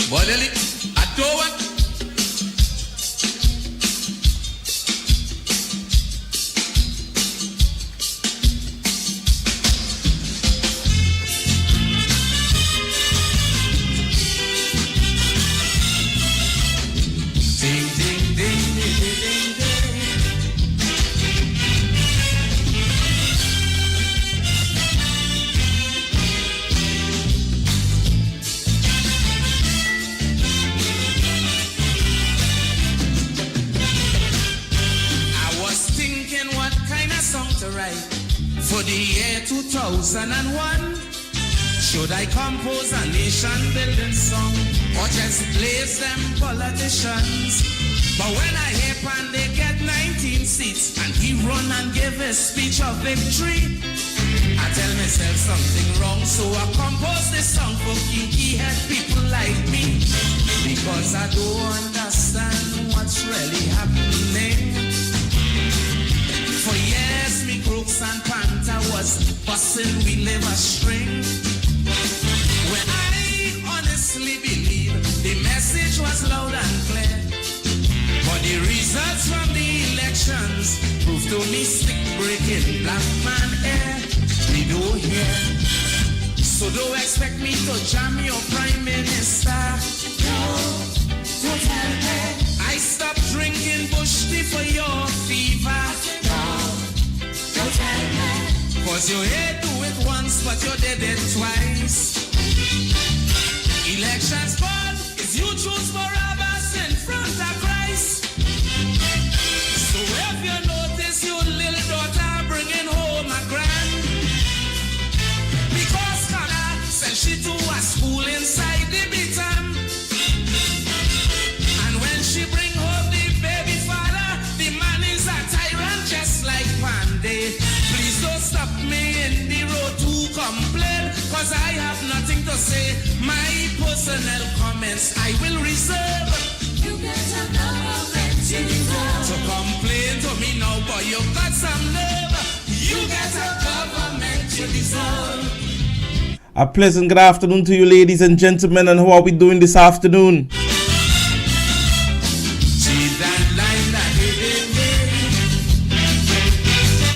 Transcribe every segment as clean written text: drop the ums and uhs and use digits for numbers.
Bodily, I don't want. Ding, ding, ding, ding, ding, ding. I was thinking what kind of song to write for the year 2001. Should I compose a nation building song or just blaze them politicians? But when I hear Pan they get 19 seats and he run and give a speech of victory, I tell myself something wrong, so I compose this song for kinky head people like me, because I don't understand what's really happening. For years me crooks and panther was busting we live a string, where I honestly believe the message was loud and clear. But the results from the elections proved to me stick breaking black man air. We don't hear. So don't expect me to jam your prime minister. No, don't tell me. I stopped drinking bush tea for your fever. No, don't tell me. Cause you hate do it once but you did it twice. Elections fun is you choose Barabbas in front of Christ. So if you notice your little daughter bringing home a grand, because Kana sent she to a school inside the Bitam, and when she bring home the baby father, the man is a tyrant just like Panday. Please don't stop me in the road to complain, cause I have nothing to say. My personal comments I will reserve. You get a government you deserve. So complain to me now, boy, you got some nerve. You get a government you deserve. A pleasant good afternoon to you, ladies and gentlemen, and how are we doing this afternoon?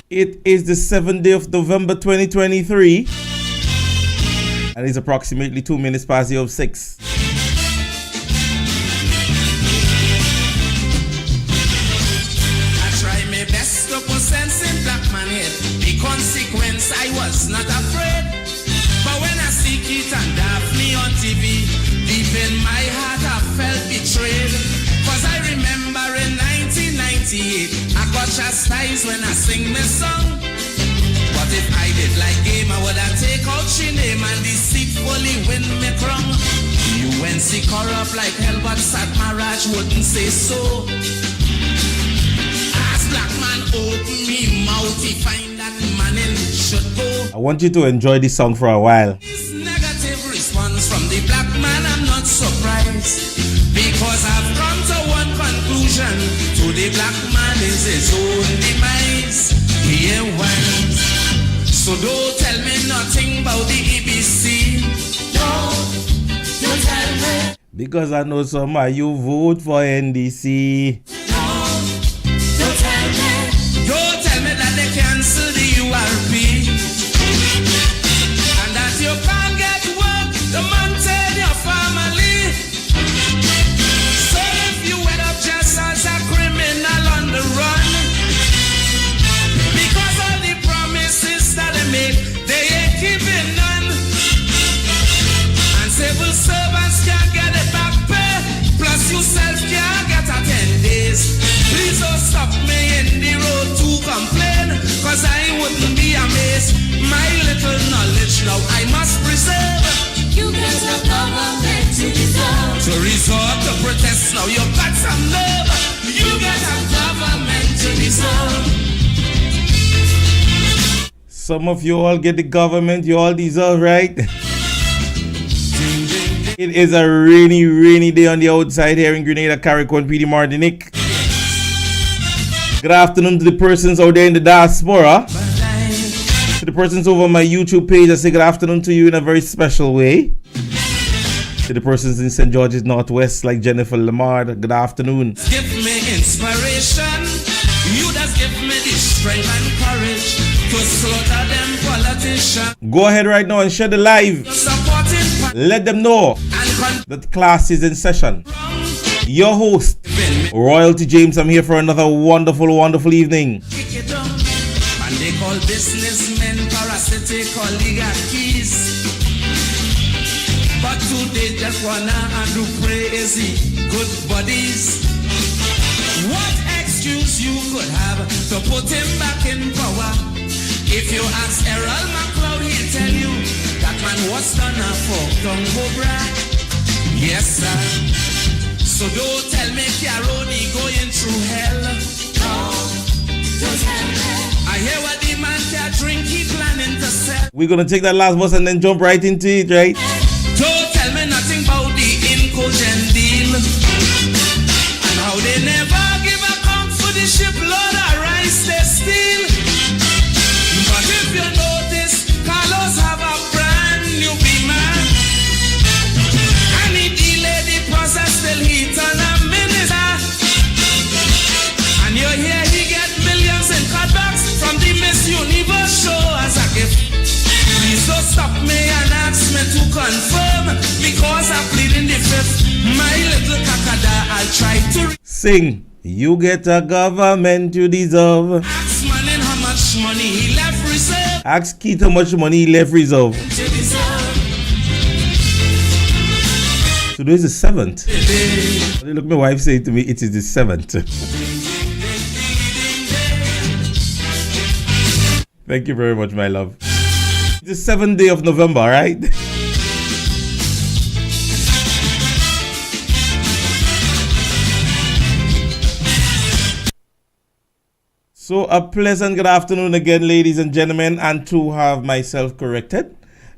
It is the 7th day of November 2023, and it's approximately 2 minutes past the hour of 6. I try my best to put sense in black man head. The consequence I was not afraid. But when I see Keith and Daphne on TV, deep in my heart I felt betrayed. Cause I remember in 1998 I got chastised when I sing this song. But if I did like game I would have take out she name and deceitfully win me crumb. UNC corrupt like hell but Satmaraj wouldn't say so. As black man open me mouth he find that man in should go. I want you to enjoy this song for a while. This negative response from the black man I'm not surprised, because I've come to one conclusion: to the black man is his own demise. He ain't wise. So don't tell me nothing about the EBC. No, don't tell me. Because I know some of you vote for NDC. No, don't tell me. Don't tell me that they cancel the URP and that you can't get work to maintain your family. So if you end up just as a criminal on the run, because all the promises that they make, they ain't keeping none. And civil servants can't get it back pay, plus you self can't get a 10 days. Please don't stop me in the road to complain, cause I wouldn't be amazed. My little knowledge now I must preserve. You get a government to deserve. To resort to protest now you got some nerve. You get a government to deserve. Some of you all get the government you all deserve, right? It is a rainy day on the outside here in Grenada, Carrick, and PD Martinique. Good afternoon to the persons out there in the diaspora. To the persons over my YouTube page, I say good afternoon to you in a very special way. To the persons in St. George's Northwest, like Jennifer Lamar, good afternoon. Give me inspiration. You just give me the strength and courage to slaughter them politicians. Go ahead right now and share the live. Let them know that class is in session. Your host, Royalty James. I'm here for another wonderful, wonderful evening. Kick it down. And they call businessmen parasitic oligarchies. But today just wanna do crazy good buddies. What excuse you could have to put him back in power? If you ask Errol McLeod, he'll tell you that man was done for Tom Cobra. Yes, sir. So don't tell me Caroni going through hell. I hear what the man can drink, he planning to sell. We're gonna take that last bus and then jump right into it, right? Don't tell me nothing about the Incogen deal and how they never give account for the shipload of rice they steal. But if you notice, Carlos have a brand new Beamer and he delayed the process till he turn a minister. And you hear he get millions in cutbacks from the Miss Universe show as a gift. Please don't stop me and ask me to confirm, because I'm pleading the fifth. My little kakada, I'll try to sing. You get a government you deserve. ask Manning how much money he left reserve. Ask Keith how much money he left reserve. Today is the 7th. Look, my wife said to me, it is the 7th. Thank you very much, my love. The 7th day of November, right? So a pleasant good afternoon again, ladies and gentlemen, and to have myself corrected,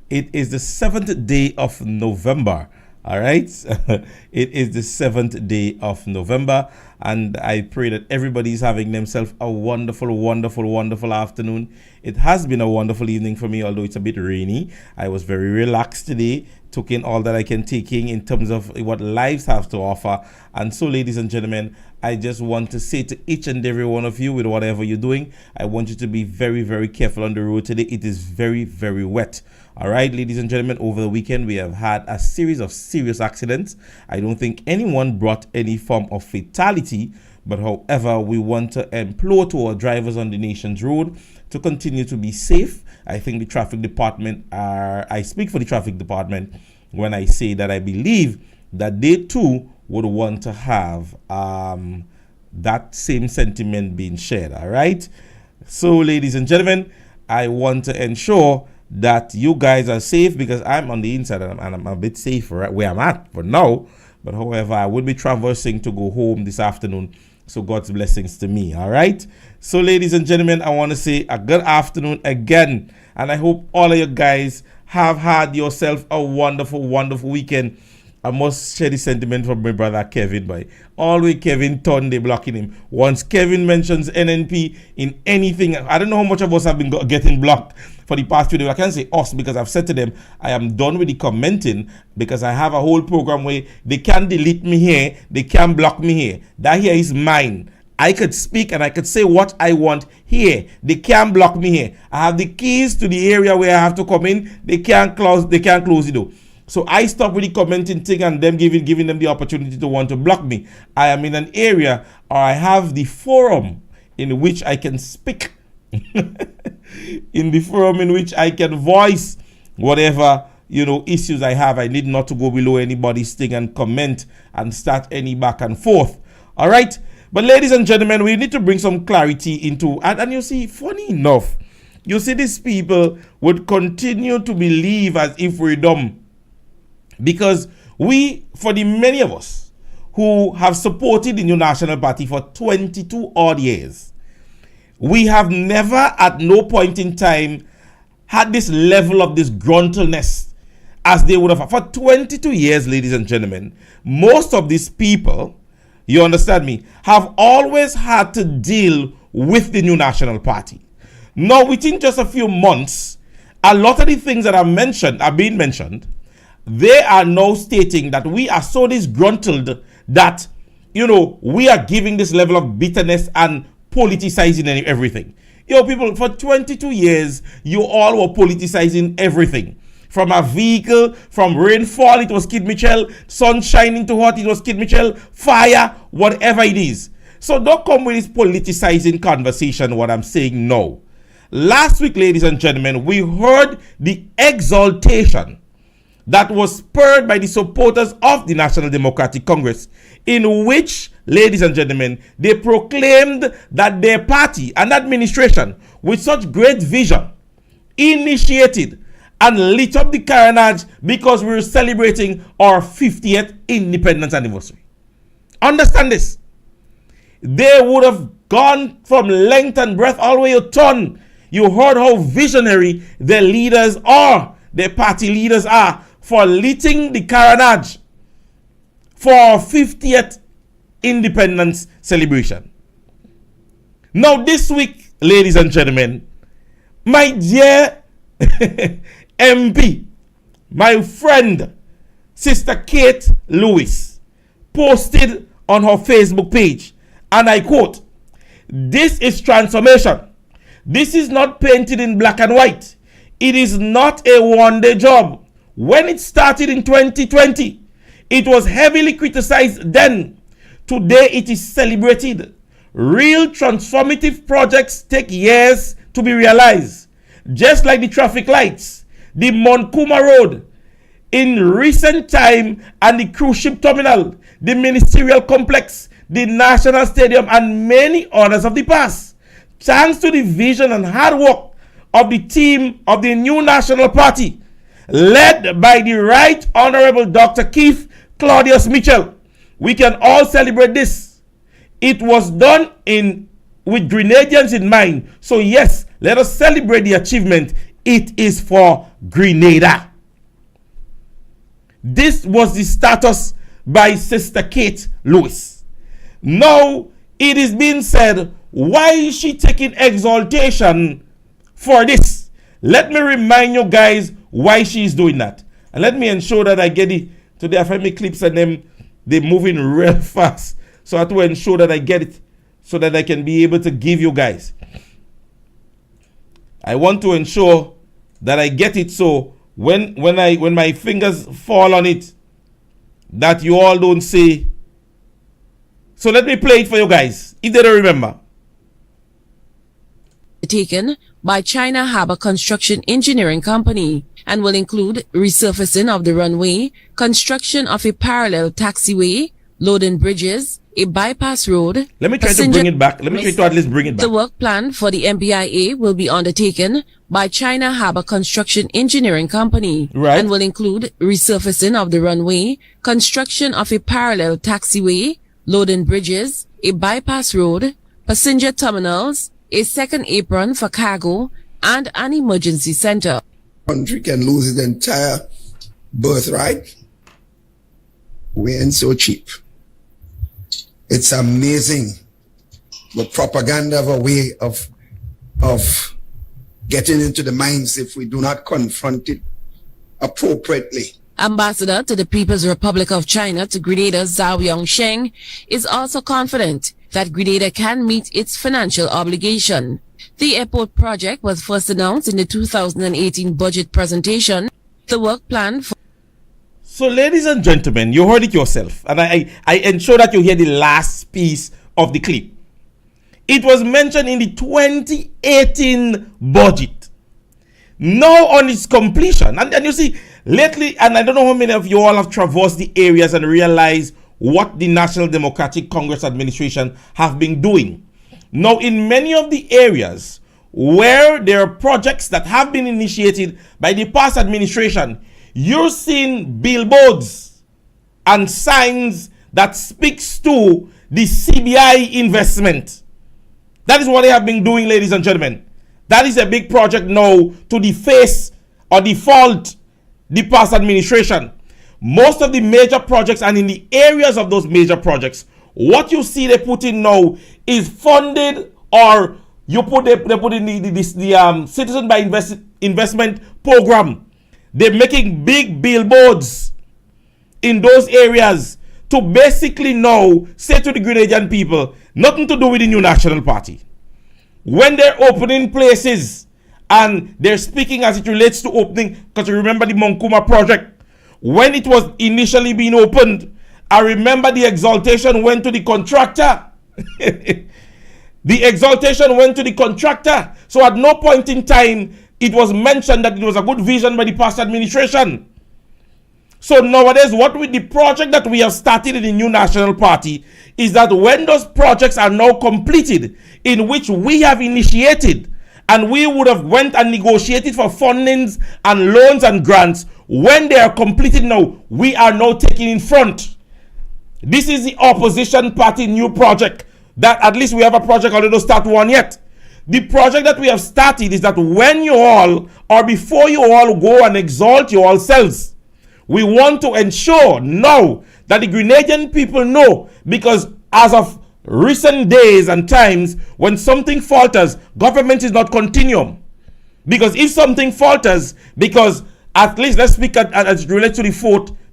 it is the 7th day of November. All right, it is the 7th day of November, and I pray that everybody's having themselves a wonderful, wonderful, wonderful afternoon. It has been a wonderful evening for me, although it's a bit rainy. I was very relaxed today, took in all that I can take in terms of what lives have to offer. And so, ladies and gentlemen, I just want to say to each and every one of you, with whatever you're doing, I want you to be very, very careful on the road today. It is very, very wet. All right, ladies and gentlemen, over the weekend, we have had a series of serious accidents. I don't think anyone brought any form of fatality, but however, we want to implore to our drivers on the nation's road to continue to be safe. I think the traffic department I speak for the traffic department when I say that I believe that they too would want to have that same sentiment being shared. All right. So, ladies and gentlemen, I want to ensure that you guys are safe, because I'm on the inside and I'm a bit safer right where I'm at for now. But however, I will be traversing to go home this afternoon. So God's blessings to me. All right. So, ladies and gentlemen, I want to say a good afternoon again. And I hope all of you guys have had yourself a wonderful, wonderful weekend. I must share the sentiment from my brother Kevin, boy. Always Kevin they blocking him. Once Kevin mentions NNP in anything, I don't know how much of us have been getting blocked for the past few days. I can't say us, because I've said to them, I am done with the commenting, because I have a whole program where they can delete me here, they can block me here. That here is mine. I could speak and I could say what I want here. They can't block me here. I have the keys to the area where I have to come in. They can't close the door. So I stop with the commenting thing and them giving them the opportunity to want to block me. I am in an area, or I have the forum in which I can speak. In the forum in which I can voice whatever, issues I have. I need not to go below anybody's thing and comment and start any back and forth. All right. But ladies and gentlemen, we need to bring some clarity into, and you see, funny enough, you see these people would continue to believe as if we're dumb. Because for the many of us who have supported the New National Party for 22 odd years, we have never at no point in time had this level of disgruntledness as they would have. For 22 years, ladies and gentlemen, most of these people, you understand me, have always had to deal with the New National Party. Now, within just a few months, a lot of the things that are being mentioned, they are now stating that we are so disgruntled that, we are giving this level of bitterness and politicizing and everything. People, for 22 years, you all were politicizing everything. From a vehicle, from rainfall, it was Kid Mitchell. Sun shining too hot, it was Kid Mitchell. Fire, whatever it is. So don't come with this politicizing conversation, what I'm saying now. Last week, ladies and gentlemen, we heard the exaltation that was spurred by the supporters of the National Democratic Congress, in which, ladies and gentlemen, they proclaimed that their party and administration, with such great vision, initiated and lit up the carnage because we were celebrating our 50th independence anniversary. Understand this. They would have gone from length and breadth all the way a ton. You heard how visionary their leaders are, their party leaders are, for lighting the carnage for our 50th independence celebration. Now this week, ladies and gentlemen, my dear MP, my friend, Sister Kate Lewis, posted on her Facebook page, and I quote, "This is transformation. This is not painted in black and white. It is not a one-day job. When it started in 2020, it was heavily criticized then. Today it is celebrated. Real transformative projects take years to be realized. Just like the traffic lights, the Monkuma Road in recent time, and the cruise ship terminal, the ministerial complex, the National Stadium, and many others of the past. Thanks to the vision and hard work of the team of the new National Party, led by the Right Honorable Dr. Keith Claudius Mitchell, we can all celebrate this. It was done with Grenadians in mind. So yes, let us celebrate the achievement. It is for Grenada." This was the status by Sister Kate Lewis. Now, it is being said, why is she taking exaltation for this? Let me remind you guys why she is doing that. And let me ensure that I get it. Today I find me clips and they're moving real fast. So I have to ensure that I get it so that I can be able to give you guys. I want to ensure that I get it so when my fingers fall on it, that you all don't say. So let me play it for you guys, if they don't remember. Taken by China Harbour Construction Engineering Company and will include resurfacing of the runway, construction of a parallel taxiway, loading bridges, a bypass road. Let me try to bring it back. Let me try to at least bring it back. The work plan for the MBIA will be undertaken by China Harbour Construction Engineering Company and will include resurfacing of the runway, construction of a parallel taxiway, loading bridges, a bypass road, passenger terminals, a second apron for cargo, and an emergency center. Country can lose its entire birthright. We ain't so cheap. It's amazing the propaganda of a way of getting into the minds if we do not confront it appropriately. Ambassador to the People's Republic of China to Grenada, Zhao Yongsheng, is also confident that Grenada can meet its financial obligation. The airport project was first announced in the 2018 budget presentation. The work plan for... So, ladies and gentlemen, you heard it yourself, and I ensure that you hear the last piece of the clip. It was mentioned in the 2018 budget. Now on its completion, and you see, lately, and I don't know how many of you all have traversed the areas and realized what the National Democratic Congress administration have been doing. Now, in many of the areas where there are projects that have been initiated by the past administration, you're seeing billboards and signs that speaks to the CBI investment. That is what they have been doing, ladies and gentlemen. That is a big project now to deface or default the past administration. Most of the major projects, and in the areas of those major projects, what you see they put in now is funded, or they put in the Citizen by Investment program. They're making big billboards in those areas to basically now say to the Grenadian people, nothing to do with the new National Party. When they're opening places and they're speaking as it relates to opening, because you remember the Monkuma project, when it was initially being opened, I remember the exaltation went to the contractor. The exaltation went to the contractor. So at no point in time, it was mentioned that it was a good vision by the past administration. So nowadays, what with the project that we have started in the new National Party is that when those projects are now completed, in which we have initiated, and we would have went and negotiated for fundings and loans and grants, when they are completed now, we are now taking in front. This is the opposition party new project. That at least we have a project, although don't start one yet. The project that we have started is that when you all, or before you all go and exalt your all selves, we want to ensure now that the Grenadian people know, because as of recent days and times, when something falters, government is not continuum. Because if something falters, because at least let's speak as it relates to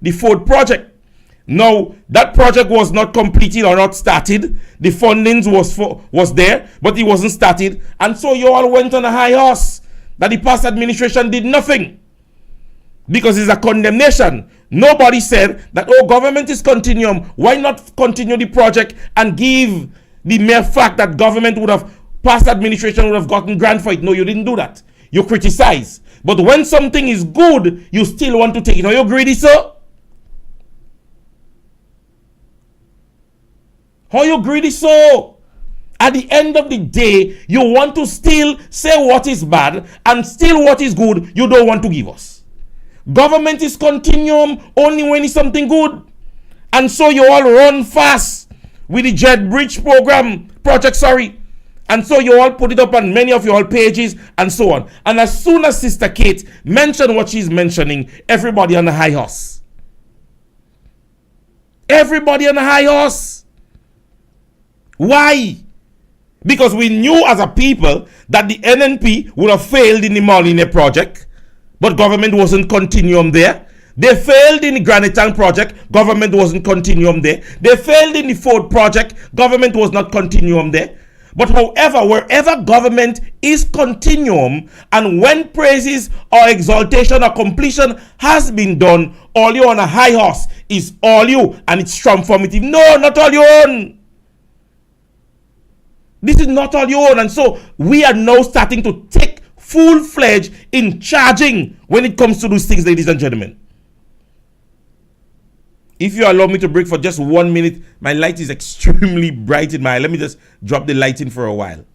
the Ford project. Now, that project was not completed or not started. The fundings was there, but it wasn't started. And so you all went on a high horse that the past administration did nothing. Because it's a condemnation. Nobody said that, oh, government is continuum. Why not continue the project and give the mere fact that government would have, past administration would have gotten grant for it? No, you didn't do that. You criticize. But when something is good, you still want to take it. Are you greedy, sir? How you greedy so? At the end of the day, you want to still say what is bad and still what is good you don't want to give us. Government is continuum only when it's something good. And so you all run fast with the Jet Bridge project. And so you all put it up on many of your pages and so on. And as soon as Sister Kate mentioned what she's mentioning, everybody on the high horse. Everybody on the high horse. Why? Because we knew as a people that the NNP would have failed in the Moline project, but government wasn't continuum there. They failed in the Granite Tank project, government wasn't continuum there. They failed in the Ford project, government was not continuum there. But however, wherever government is continuum, and when praises or exaltation or completion has been done, all you on a high horse is all you, and it's transformative. No, not all you own. This is not all you own. And so we are now starting to take full-fledged in charging when it comes to those things, ladies and gentlemen. If you allow me to break for just 1 minute, my light is extremely bright in my eye. Let me just drop the light in for a while.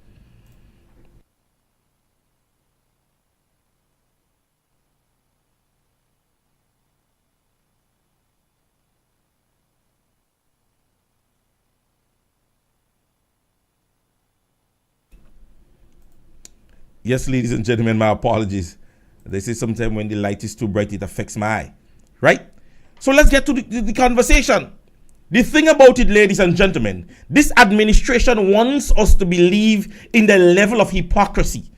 Yes, ladies and gentlemen, my apologies. They say sometimes when the light is too bright, it affects my eye. Right? So let's get to the conversation. The thing about it, ladies and gentlemen, this administration wants us to believe in the level of hypocrisy.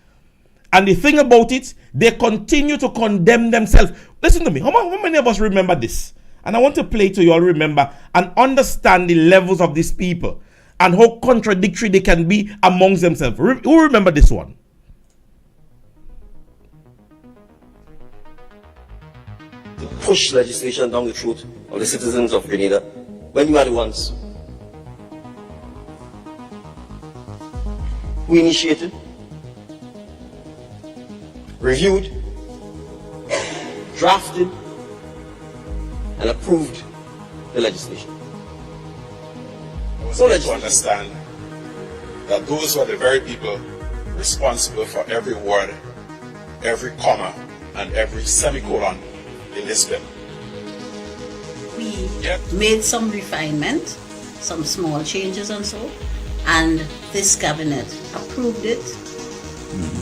And the thing about it, they continue to condemn themselves. Listen to me. How many of us remember this? And I want to play to you all remember and understand the levels of these people and how contradictory they can be amongst themselves. Who remember this one? To push legislation down the throat of the citizens of Grenada when you are the ones who initiated, reviewed, drafted, and approved the legislation. I was able to understand that those were the very people responsible for every word, every comma, and every semicolon in this bill. We made some refinement, some small changes and so, and this cabinet approved it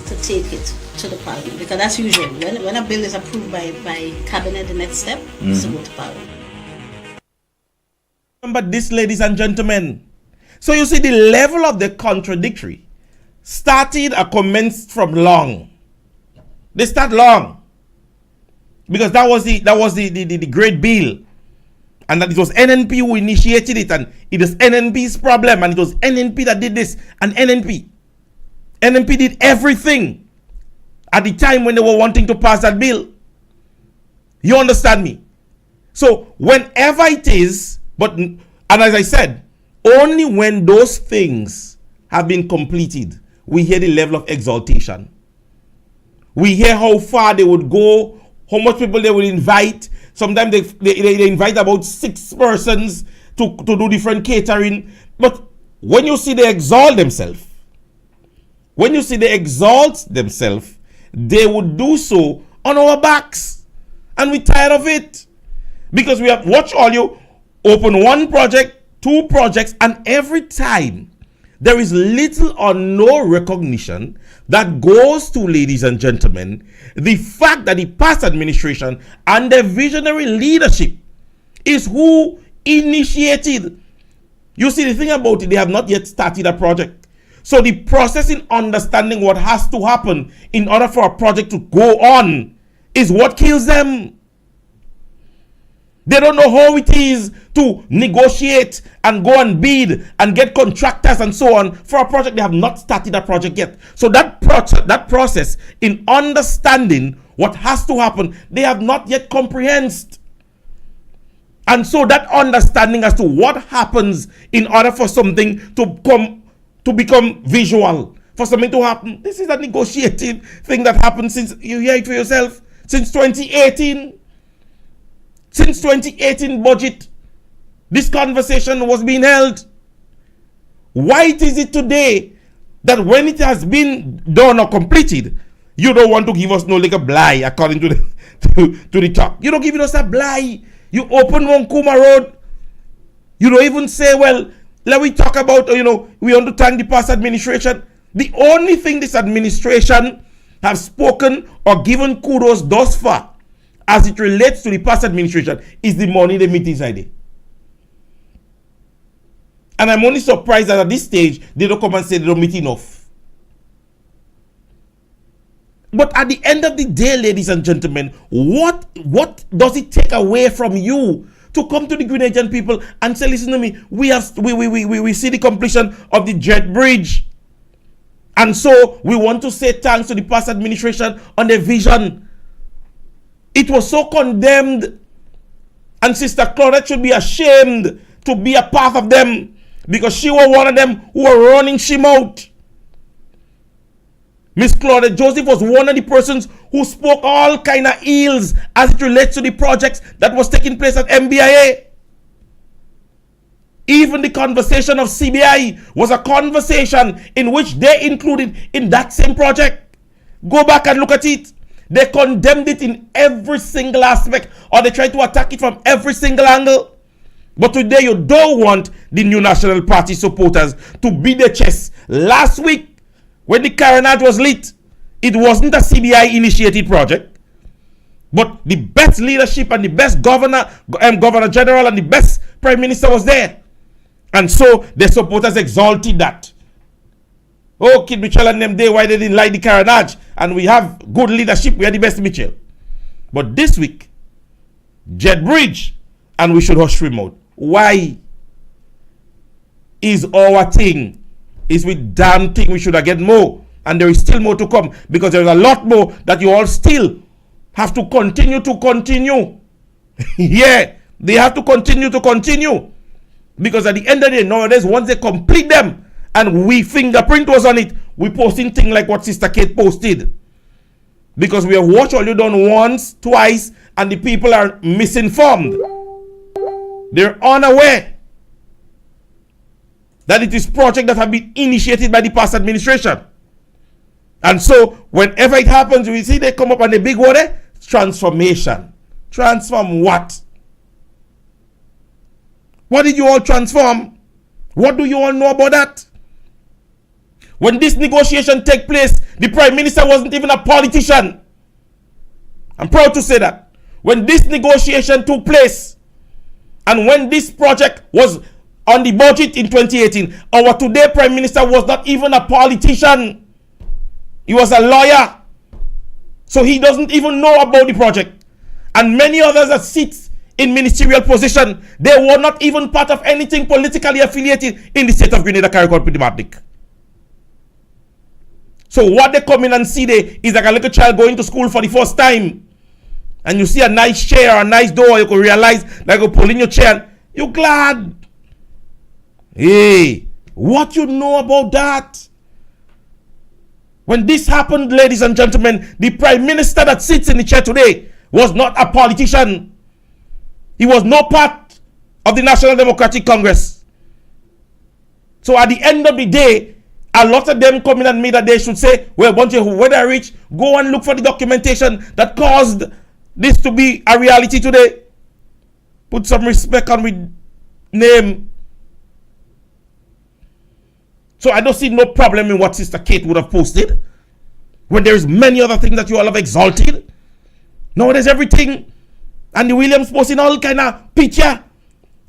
to take it to the parliament, because that's usually when a bill is approved by cabinet, the next step is to go to parliament. Remember this, ladies and gentlemen. So you see the level of the contradictory started or commenced from long. They start long. Because that was the great bill. And that it was NNP who initiated it, and it was NNP's problem, and it was NNP that did this, and NNP did everything at the time when they were wanting to pass that bill. You understand me? So whenever it is, and as I said, only when those things have been completed, we hear the level of exaltation. We hear how far they would go, how much people they will invite. Sometimes they invite about 6 persons to do different catering. But when you see they exalt themselves, they would do so on our backs. And we're tired of it. Because we have watched all you open 1 project, 2 projects, and every time there is little or no recognition that goes to, ladies and gentlemen, the fact that the past administration and the visionary leadership is who initiated. You see, the thing about it, they have not yet started a project. So the process in understanding what has to happen in order for a project to go on is what kills them. They don't know how it is to negotiate and go and bid and get contractors and so on for a project. They have not started a project yet. So that process in understanding what has to happen, they have not yet comprehended. And so that understanding as to what happens in order for something to become visual, for something to happen, this is a negotiative thing that happened since, you hear it for yourself, since 2018. Since 2018 budget, this conversation was being held. Why is it today that when it has been done or completed, you don't want to give us no like a bly according to the talk? You don't give us a bly. You open one Kuma Road. You don't even say, well, let me talk about, we want to thank the past administration. The only thing this administration has spoken or given kudos thus far as it relates to the past administration is the money they meet inside it. And I'm only surprised that at this stage they don't come and say they don't meet enough. But at the end of the day, ladies and gentlemen, what does it take away from you to come to the Grenadian people and say, listen to me, we see the completion of the jet bridge, and so we want to say thanks to the past administration on their vision. It was so condemned, and Sister Claudette should be ashamed to be a part of them, because she was one of them who were running she out. Miss Claudette Joseph was one of the persons who spoke all kind of ills as it relates to the projects that was taking place at MBIA. Even the conversation of CBI was a conversation in which they included in that same project. Go back and look at it. They condemned it in every single aspect, or they tried to attack it from every single angle. But today you don't want the New National Party supporters to beat their chest. Last week, when the carnage was lit, it wasn't a CBI initiated project, but the best leadership and the best governor general and the best prime minister was there. And so the supporters exalted that. Oh, Kid Mitchell and them day, why they didn't like the carnage? And we have good leadership, we are the best Mitchell. But this week, jet bridge, and we should hush remote. Why? Is our thing. Is we damn thing we should have get more. And there is still more to come, because there is a lot more that you all still have to continue. Yeah, they have to continue. Because at the end of the day, nowadays, once they complete them, and we fingerprint was on it, we posting things like what Sister Kate posted. Because we have watched all you done once, twice, and the people are misinformed. They're unaware that it is projects that have been initiated by the past administration. And so, whenever it happens, we see they come up on the big word, transformation. Transform what? What did you all transform? What do you all know about that? When this negotiation took place, the Prime Minister wasn't even a politician. I'm proud to say that. When this negotiation took place, and when this project was on the budget in 2018, our today Prime Minister was not even a politician. He was a lawyer. So he doesn't even know about the project. and many others that sit in ministerial position, they were not even part of anything politically affiliated in the state of Grenada, Carriacou, Petite Martinique. So what they come in and see there is like a little child going to school for the first time. And you see a nice chair, a nice door, you could realize that you pull in your chair. You're glad. Hey, what you know about that? When this happened, ladies and gentlemen, the prime minister that sits in the chair today was not a politician. He was no part of the National Democratic Congress. So at the end of the day, a lot of them come in and made that they should say, well, bunch of when they're rich, go and look for the documentation that caused this to be a reality today. Put some respect on with name. So I don't see no problem in what Sister Kate would have posted, when there is many other things that you all have exalted. Now there's everything. And the Williams posting all kind of picture.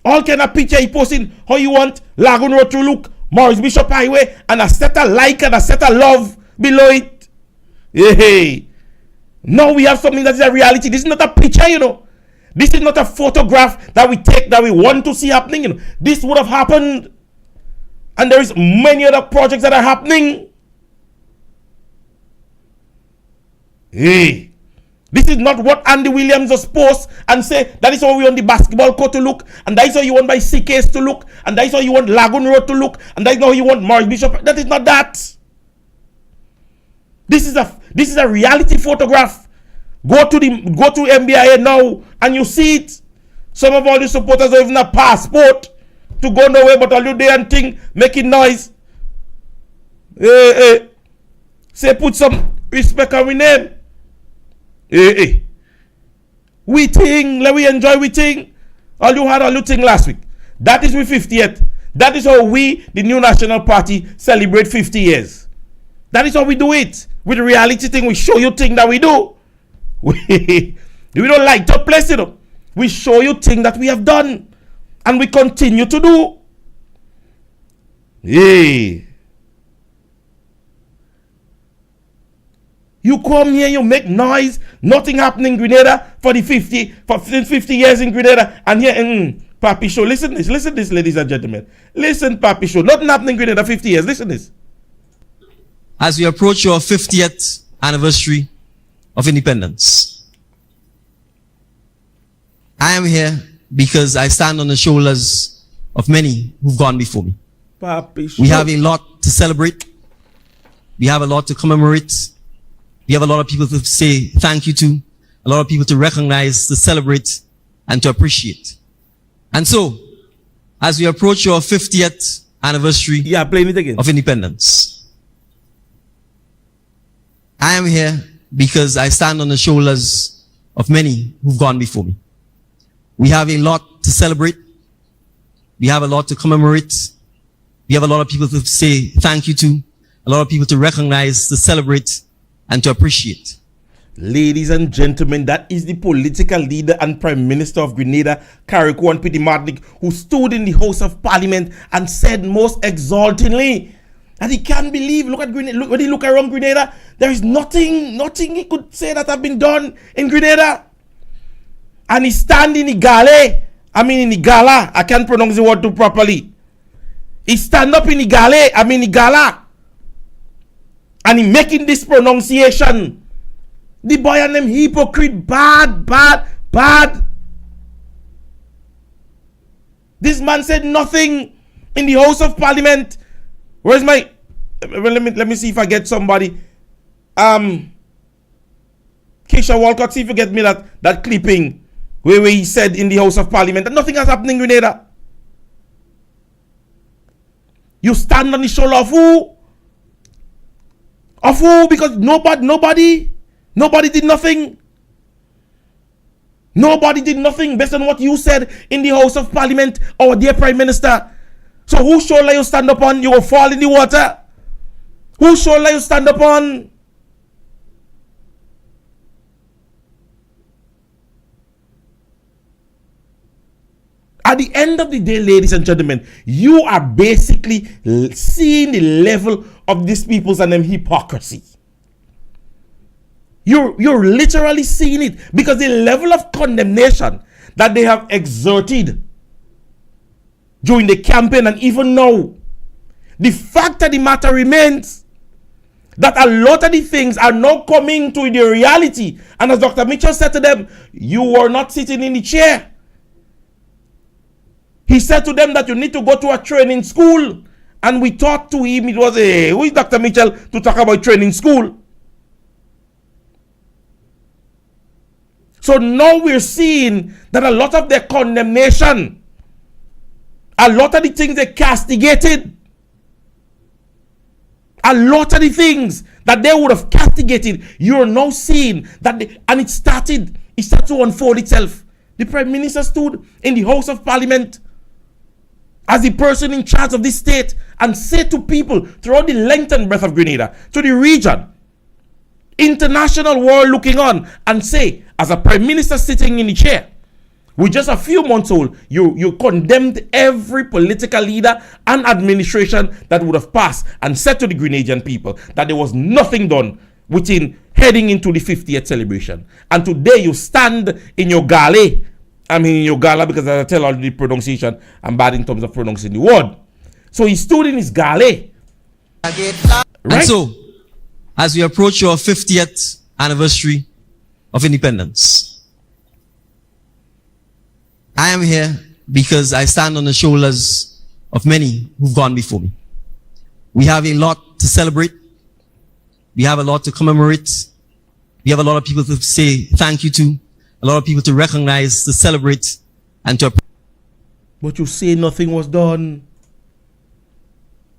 All kind of picture he posting how you want Lagoon Road to look, Morris Bishop Highway, and a set of like and a set of love below it. Hey. Now we have something that is a reality. This is not a picture, you know. This is not a photograph that we take that we want to see happening. You know. This would have happened. And there is many other projects that are happening. Hey. This is not what Andy Williams was post and say, that is how we want the basketball court to look, and that is how you want my CKs to look, and that is how you want Lagoon Road to look, and that is how you want Morris Bishop. That is not that. This is a reality photograph. Go to MBIA now and you see it. Some of all the supporters don't even have passport to go nowhere, but all you there and think making noise. Say put some respect on we name. We think, let we enjoy we think. All you think last week. That is we 50th. That is how we, the New National Party, celebrate 50 years. That is how we do it. With the reality thing, we show you things that we do. We don't like to place it up. We show you things that we have done. And we continue to do. Hey. You come here, you make noise, nothing happening in Grenada for 50 years in Grenada, and here, Papi Show, listen this, ladies and gentlemen. Listen, Papi Show, nothing happening in Grenada 50 years, listen this. As we approach our 50th anniversary of independence, I am here because I stand on the shoulders of many who've gone before me. Papi Show. We have a lot to celebrate. We have a lot to commemorate. We have a lot of people to say thank you to, a lot of people to recognize, to celebrate, and to appreciate. And so, as we approach our 50th anniversary of independence, I am here because I stand on the shoulders of many who've gone before me. We have a lot to celebrate. We have a lot to commemorate. We have a lot of people to say thank you to, a lot of people to recognize, to celebrate, and to appreciate. Ladies and gentlemen, that is the political leader and Prime Minister of Grenada, Carriacou and Petite Martinique, who stood in the House of Parliament and said most exultingly that he can't believe, look at Grenada, when he look around Grenada, there is nothing he could say that have been done in Grenada. And he stand in the gala, I can't pronounce the word too properly. He stand up in the gala, and he making this pronunciation. The boy and them hypocrite, bad. This man said nothing in the House of Parliament. Where's my... Let me see if I get somebody. Keisha Walcott, see if you get me that clipping where he said in the House of Parliament that nothing has happened in Grenada. You stand on the shoulder of who? Of who? Because nobody did nothing. Nobody did nothing based on what you said in the House of Parliament, our dear Prime Minister. So whose shoulder you stand up on? You will fall in the water. Whose shoulder you stand up on? At the end of the day, ladies and gentlemen, you are basically seeing the level of these people's and them hypocrisy. You're literally seeing it, because the level of condemnation that they have exerted during the campaign and even now, the fact of the matter remains that a lot of the things are now coming to the reality. And as Dr. Mitchell said to them, you were not sitting in the chair. He said to them that you need to go to a training school. And we thought to him, it was, who is Dr. Mitchell to talk about training school? So now we're seeing that a lot of their condemnation, a lot of the things they castigated, a lot of the things that they would have castigated, you're now seeing that, and it started to unfold itself. The Prime Minister stood in the House of Parliament as the person in charge of this state and said to people throughout the length and breadth of Grenada, to the region, international world looking on, and say, as a Prime Minister sitting in the chair, with just a few months old, you condemned every political leader and administration that would have passed, and said to the Grenadian people that there was nothing done within heading into the 50th celebration. And today you stand in your gala. I mean in your gala, because as I tell all the pronunciation, I'm bad in terms of pronouncing the word. So he stood in his gala. Right? And so, as we approach our 50th anniversary of independence, I am here because I stand on the shoulders of many who've gone before me. We have a lot to celebrate. We have a lot to commemorate. We have a lot of people to say thank you to, a lot of people to recognize, to celebrate, and to. But you say nothing was done.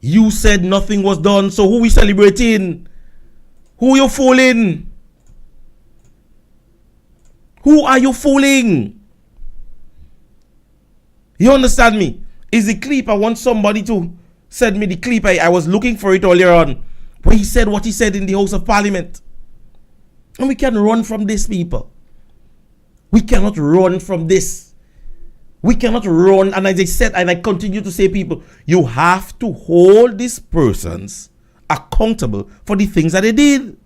You said nothing was done, so who we celebrating? Who you fooling? Who are you fooling? You understand me? Is the clip, I want somebody to send me the clip. I was looking for it earlier on, where he said what he said in the House of Parliament. And we can run from this, people. We cannot run from this. We cannot run. And as I said, and I continue to say, people, you have to hold these persons accountable for the things that they did.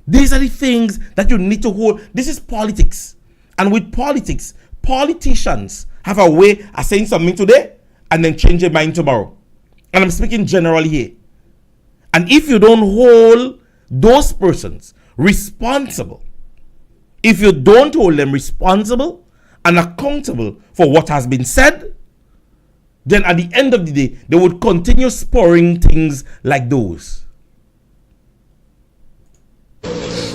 These are the things that you need to hold. This is politics. And with politics, politicians have a way of saying something today and then change their mind tomorrow. And I'm speaking generally here. And if you don't hold those persons responsible, if you don't hold them responsible and accountable for what has been said, then at the end of the day, they would continue spurring things like those.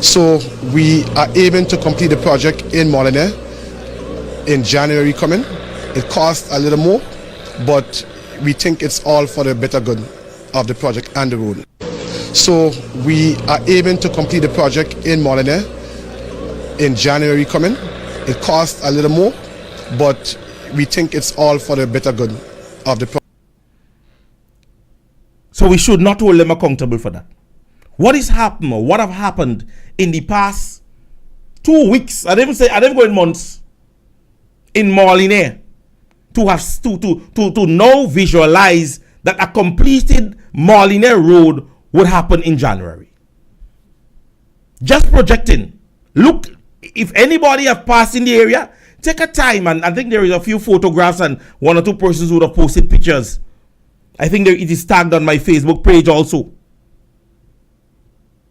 So we are aiming to complete the project in Molyneux in January coming. It costs a little more, but we think it's all for the better good of the project and the road. So we are aiming to complete the project in Molyneux in January coming. It costs a little more, but we think it's all for the better good of the project. So we should not hold them accountable for that. What is happening, or what have happened in the past 2 weeks, I didn't go in months, in Molyneux, to have to now visualize that a completed Molyneux road would happen in January. Just projecting. Look, if anybody have passed in the area, take a time, and I think there is a few photographs and one or two persons would have posted pictures. I think it is tagged on my Facebook page also.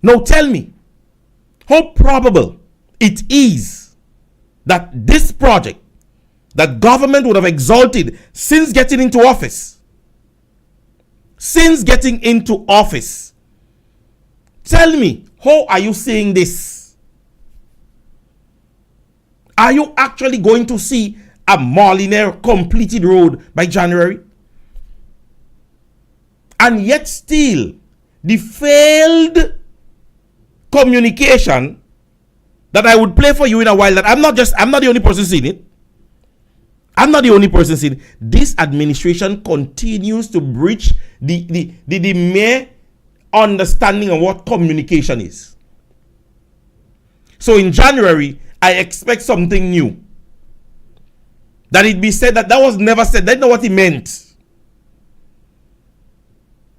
Now tell me, how probable it is that this project that government would have exalted since getting into office, tell me, how are you seeing this? Are you actually going to see a Molyneux completed road by January? And yet still, the failed communication that I would play for you in a while, that I'm not the only person seeing it. I'm not the only person seeing it. This administration continues to breach the mere understanding of what communication is. So in January, I expect something new. That it be said that was never said. That's not what he meant.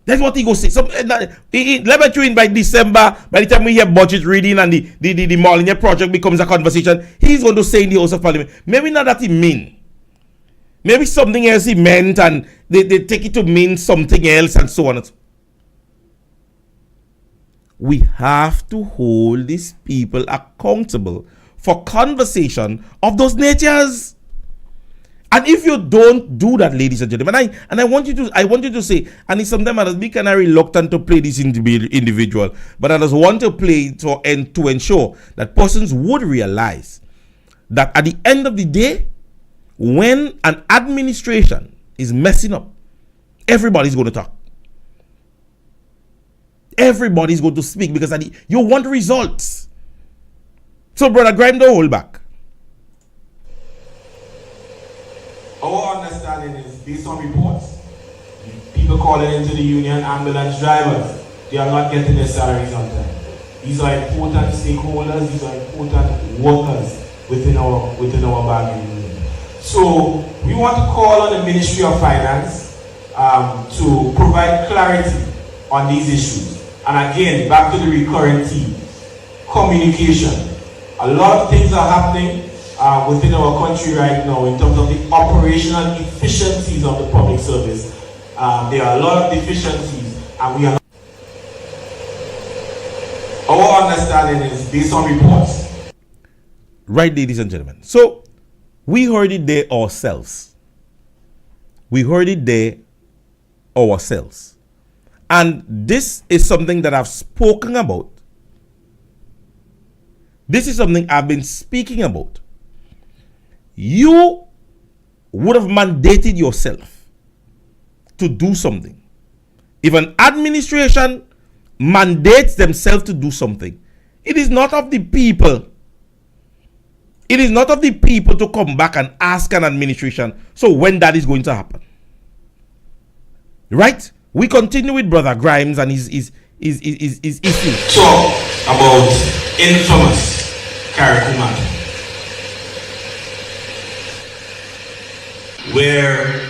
That's what he go say. Let me tell you, by December, by the time we hear budget reading and the Molyneux project becomes a conversation, he's going to say in the House of Parliament, maybe not that he mean. Maybe something else he meant, and they take it to mean something else, and so on. We have to hold these people accountable for conversation of those natures. And if you don't do that, ladies and gentlemen, I want you to say, and sometimes I just be kind of reluctant to play this individual, but I just want to play to ensure that persons would realize that at the end of the day, when an administration is messing up, everybody's going to talk. Everybody's going to speak because you want results. So, Brother Grime, don't hold back. Our understanding is based on reports. People calling into the union, ambulance drivers, they are not getting their salaries on time. These are important stakeholders, these are important workers within our bargaining unit. So we want to call on the Ministry of Finance to provide clarity on these issues. And again, back to the recurring theme, communication. A lot of things are happening within our country right now in terms of the operational efficiencies of the public service. There are a lot of deficiencies, and we are not. Our understanding is based on reports. Right, ladies and gentlemen. So we heard it there ourselves. And this is something that I've spoken about. This is something I've been speaking about. You would have mandated yourself to do something. If an administration mandates themselves to do something, it is not of the people. It is not of the people to come back and ask an administration, so when that is going to happen. Right? We continue with Brother Grimes and his issue. Talk about infamous Carriacou matter, where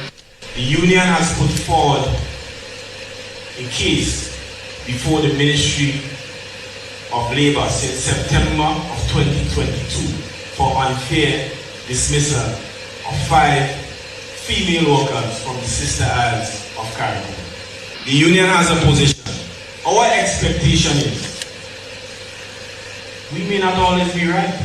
the union has put forward a case before the Ministry of Labour since September of 2022 for unfair dismissal of 5 female workers from the Sister Isles of Carriacou. The union has a position. Our expectation is we may not always be right,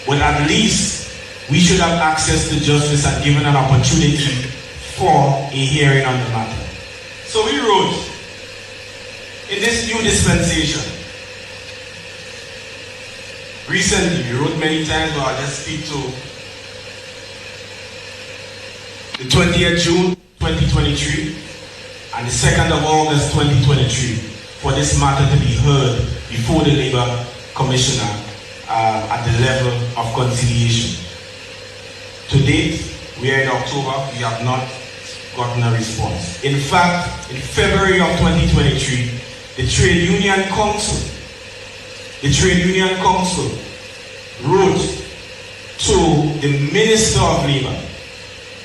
but at least we should have access to justice and given an opportunity for a hearing on the matter. So we wrote, in this new dispensation, recently, we wrote many times, but I'll just speak to the 20th June 2023 and the 2nd of August 2023 for this matter to be heard before the Labour Commissioner at the level of conciliation. To date, we are in October, we have not gotten a response. In fact, in February of 2023, the Trade Union Council wrote to the Minister of Labour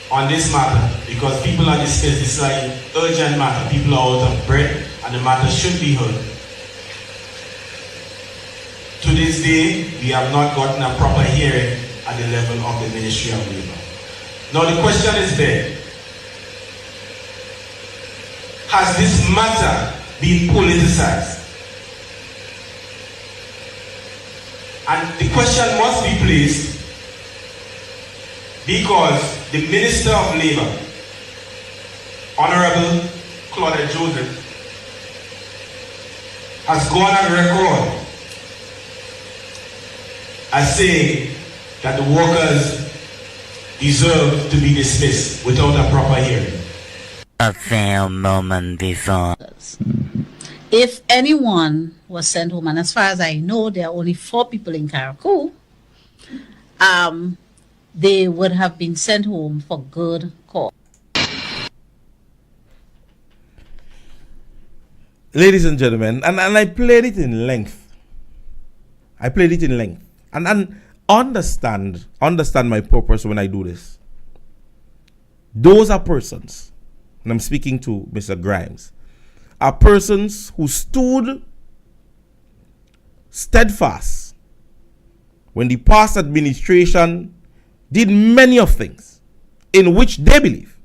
on this matter because people are discussing this is an urgent matter. People are out of bread and the matter should be heard. To this day, we have not gotten a proper hearing at the level of the Ministry of Labour. Now the question is there. Has this matter been politicized? And the question must be placed because the Minister of Labour, Honorable Claudette Joseph, has gone on record as saying that the workers deserve to be dismissed without a proper hearing. A fair moment before. If anyone was sent home, and as far as I know, there are only 4 people in Carriacou, they would have been sent home for good cause. Ladies and gentlemen, and I played it in length. And understand my purpose when I do this. Those are persons. and I'm speaking to Mr. Grimes, are persons who stood steadfast when the past administration did many of things in which they believe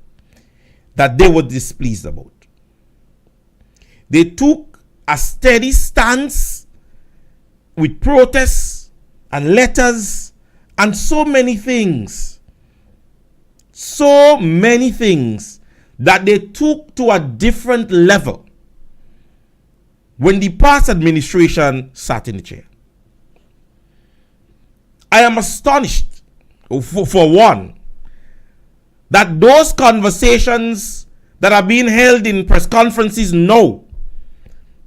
that they were displeased about. They took a steady stance with protests and letters and so many things that they took to a different level when the past administration sat in the chair. I am astonished, for one, that those conversations that are being held in press conferences now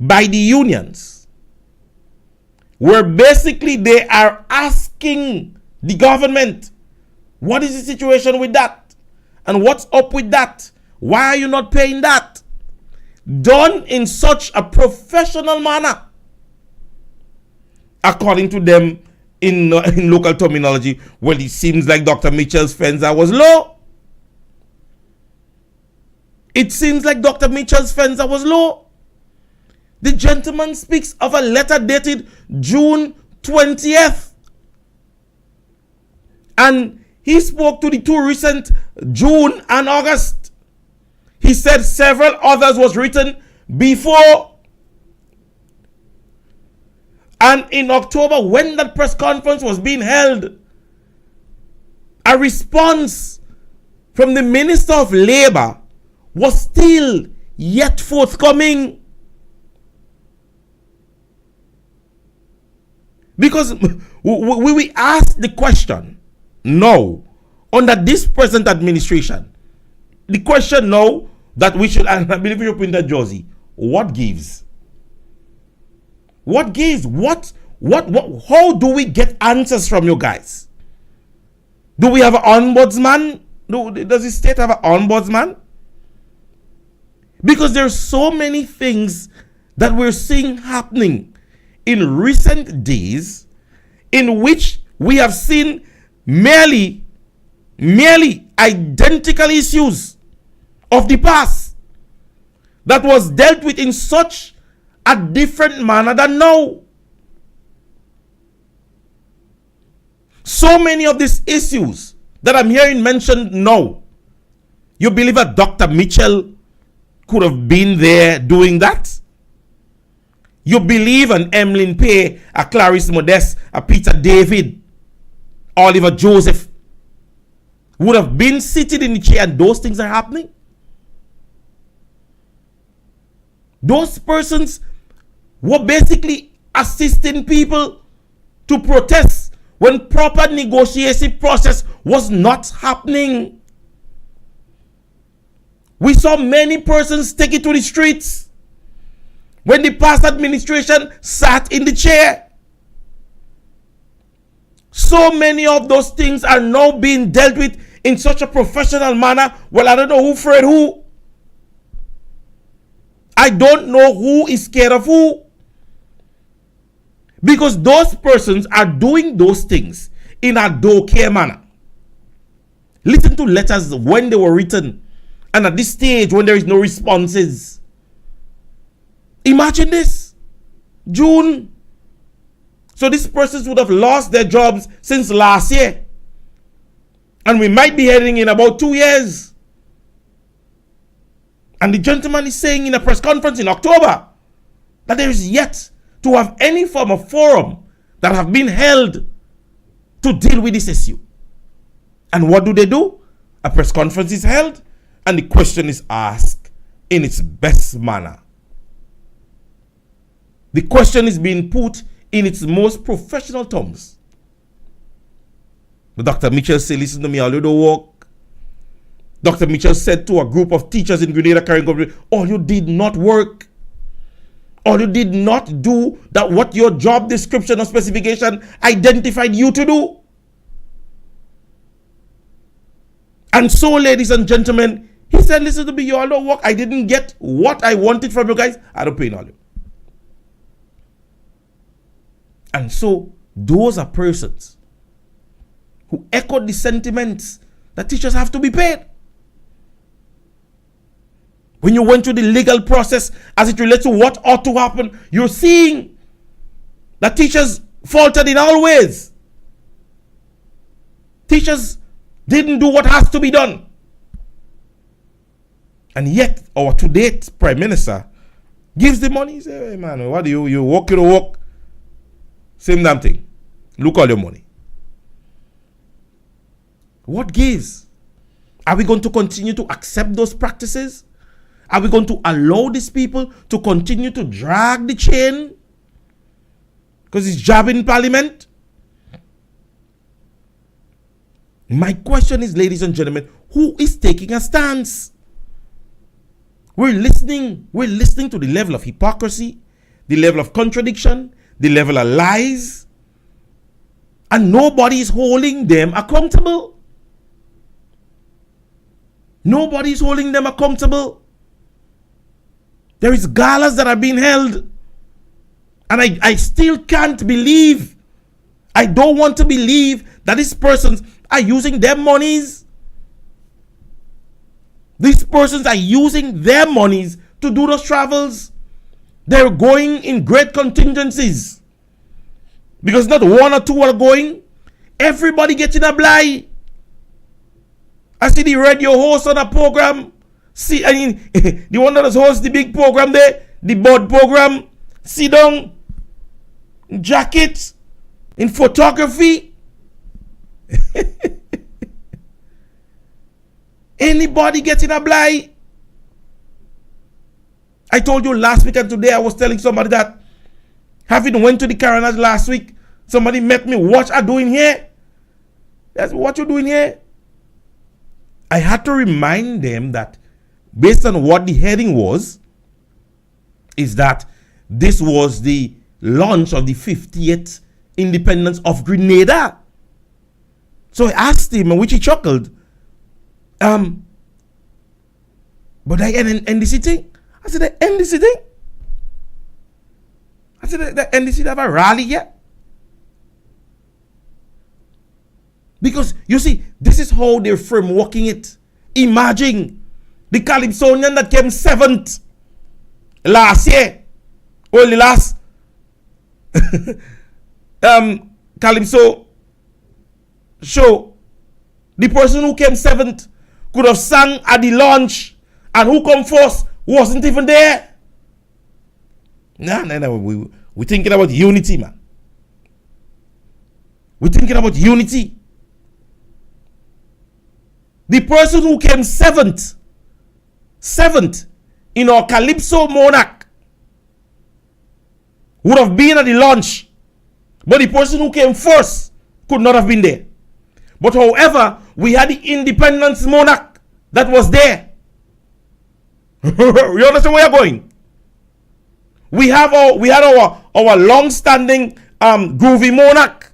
by the unions, where basically they are asking the government, what is the situation with that? And what's up with that? Why are you not paying that? Done in such a professional manner, according to them in local terminology. Well, it seems like Dr. Mitchell's fencer was low. It seems like Dr. Mitchell's fencer was low. The gentleman speaks of a letter dated June 20th. And he spoke to the two recent June and August. He said several others was written before. And in October, when that press conference was being held, a response from the Minister of Labor was still yet forthcoming. Because we asked the question now, under this present administration, the question now that we should, and I believe we should put in that jersey, what gives? What gives? What, how do we get answers from you guys? Do we have an ombudsman? Does the state have an ombudsman? Because there's so many things that we're seeing happening in recent days in which we have seen merely identical issues of the past that was dealt with in such a different manner than now. So many of these issues that I'm hearing mentioned now, you believe that Dr. Mitchell could have been there doing that? You believe an Emlyn Pay, a Clarice Modeste, a Peter David, Oliver Joseph would have been seated in the chair and those things are happening? Those persons were basically assisting people to protest when proper negotiation process was not happening. We saw many persons take it to the streets when the past administration sat in the chair. So many of those things are now being dealt with in such a professional manner. Well, I don't know who afraid who. I don't know who is scared of who. Because those persons are doing those things in a do-care manner. Listen to letters when they were written, and at this stage when there is no responses. Imagine this. June. So these persons would have lost their jobs since last year. And we might be heading in about 2 years. And the gentleman is saying in a press conference in October that there is yet to have any form of forum that have been held to deal with this issue. And what do? A press conference is held and the question is asked in its best manner. The question is being put in its most professional terms. But Dr. Mitchell said, listen to me, all you do work. Dr. Mitchell said to a group of teachers in Grenada, Caribbean, all you did not work. All you did not do that what your job description or specification identified you to do. And so, ladies and gentlemen, he said, listen to me, you all don't work. I didn't get what I wanted from you guys. I don't pay all you. And so, those are persons who echoed the sentiments that teachers have to be paid. When you went through the legal process as it relates to what ought to happen, you're seeing that teachers faltered in all ways. Teachers didn't do what has to be done. And yet, our to-date Prime Minister gives the money. He says, hey man, what do you walk, you walk? Same damn thing. Look all your money. What gives? Are we going to continue to accept those practices? Are we going to allow these people to continue to drag the chain? Because it's jabbing Parliament? My question is, ladies and gentlemen, who is taking a stance? We're listening to the level of hypocrisy, the level of contradiction, the level of lies, and nobody is holding them accountable. Nobody is holding them accountable. There is galas that are being held, and I still can't believe, I don't want to believe that these persons are using their monies. These persons are using their monies to do those travels. They're going in great contingencies. Because not one or two are going. Everybody gets in a blind. I see the radio host on a program. See, I mean, the one that hosts the big program there, the board program, sit down, jackets, in photography. Anybody gets in a blind. I told you last week and today I was telling somebody that having went to the Coroner's last week, somebody met me, what are you doing here? That's what you're doing here. I had to remind them that based on what the heading was, is that this was the launch of the 50th independence of Grenada. So I asked him, which he chuckled, but I end the sitting. I said, the end the sitting? I said, the end the sitting have a rally yet? Because, you see, this is how they're frameworking it. Imagine the Calypsonian that came 7th last year, or the last Calypso show. The person who came 7th could have sang at the launch, and who come first wasn't even there. No. We're thinking about unity, man. We're thinking about unity. The person who came 7th in our Calypso Monarch would have been at the launch, but the person who came first could not have been there. But however, we had the Independence Monarch that was there. You understand where you're going? We had our long-standing Groovy Monarch,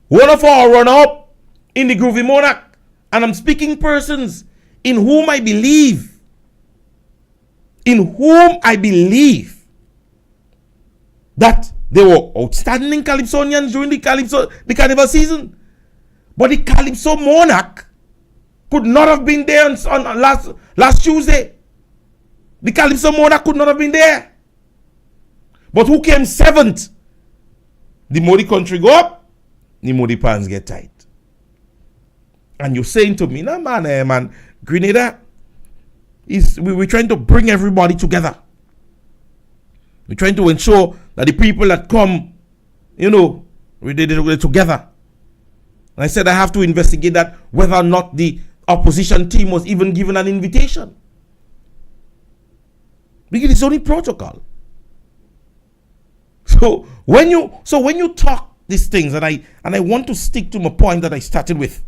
one of our runner-up in the Groovy Monarch, and I'm speaking persons in whom I believe that they were outstanding Calypsonians during the carnival season. But the Calypso Monarch could not have been there on last Tuesday. The Calypso Monarch could not have been there. But who came 7th? The more the country go up, the more the pants get tight. And you're saying to me, no man, Grenada we're trying to bring everybody together. We're trying to ensure that the people that come, we're together. And I said I have to investigate that, whether or not the opposition team was even given an invitation. Because it's only protocol. So when you talk these things, and I want to stick to my point that I started with,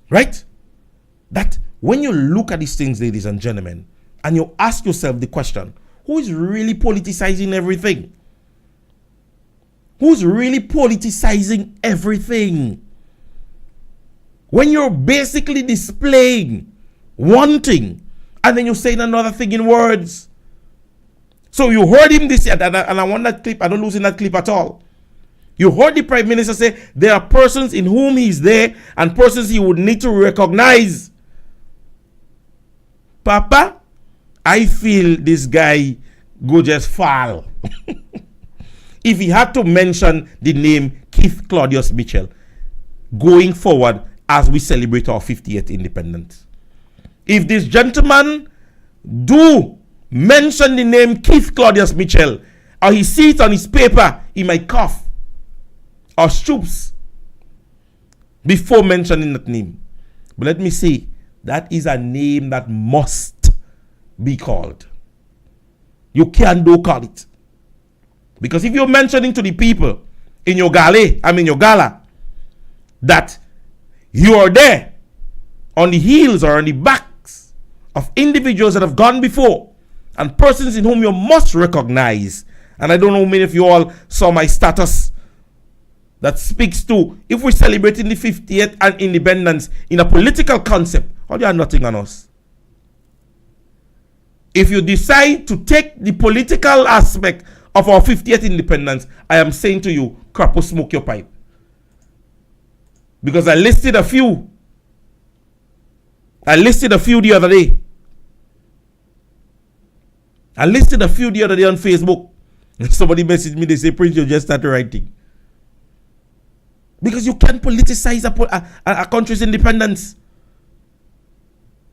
right? That when you look at these things, ladies and gentlemen, and you ask yourself the question, who is really politicizing everything? Who's really politicizing everything? When you're basically displaying one thing, and then you're saying another thing in words. So you heard him this, and I want that clip, I don't lose in that clip at all. You heard the Prime Minister say there are persons in whom he's there and persons he would need to recognize. Papa, I feel this guy go just fall. If he had to mention the name Keith Claudius Mitchell going forward as we celebrate our 50th independence. If this gentleman do mention the name Keith Claudius Mitchell, or he sees it on his paper, he might cough or stoops before mentioning that name. But let me say, that is a name that must be called. You can't do call it. Because if you're mentioning to the people in your gala, that you are there on the heels or on the backs of individuals that have gone before and persons in whom you must recognize. And I don't know how many of you all saw my status that speaks to, if we're celebrating the 50th and independence in a political concept, or you are nothing on us. If you decide to take the political aspect of our 50th independence, I am saying to you, crap, smoke your pipe. Because I listed a few. The other day. On Facebook. Somebody messaged me, they say, Prince, you just started writing. Because you can't politicize a country's independence.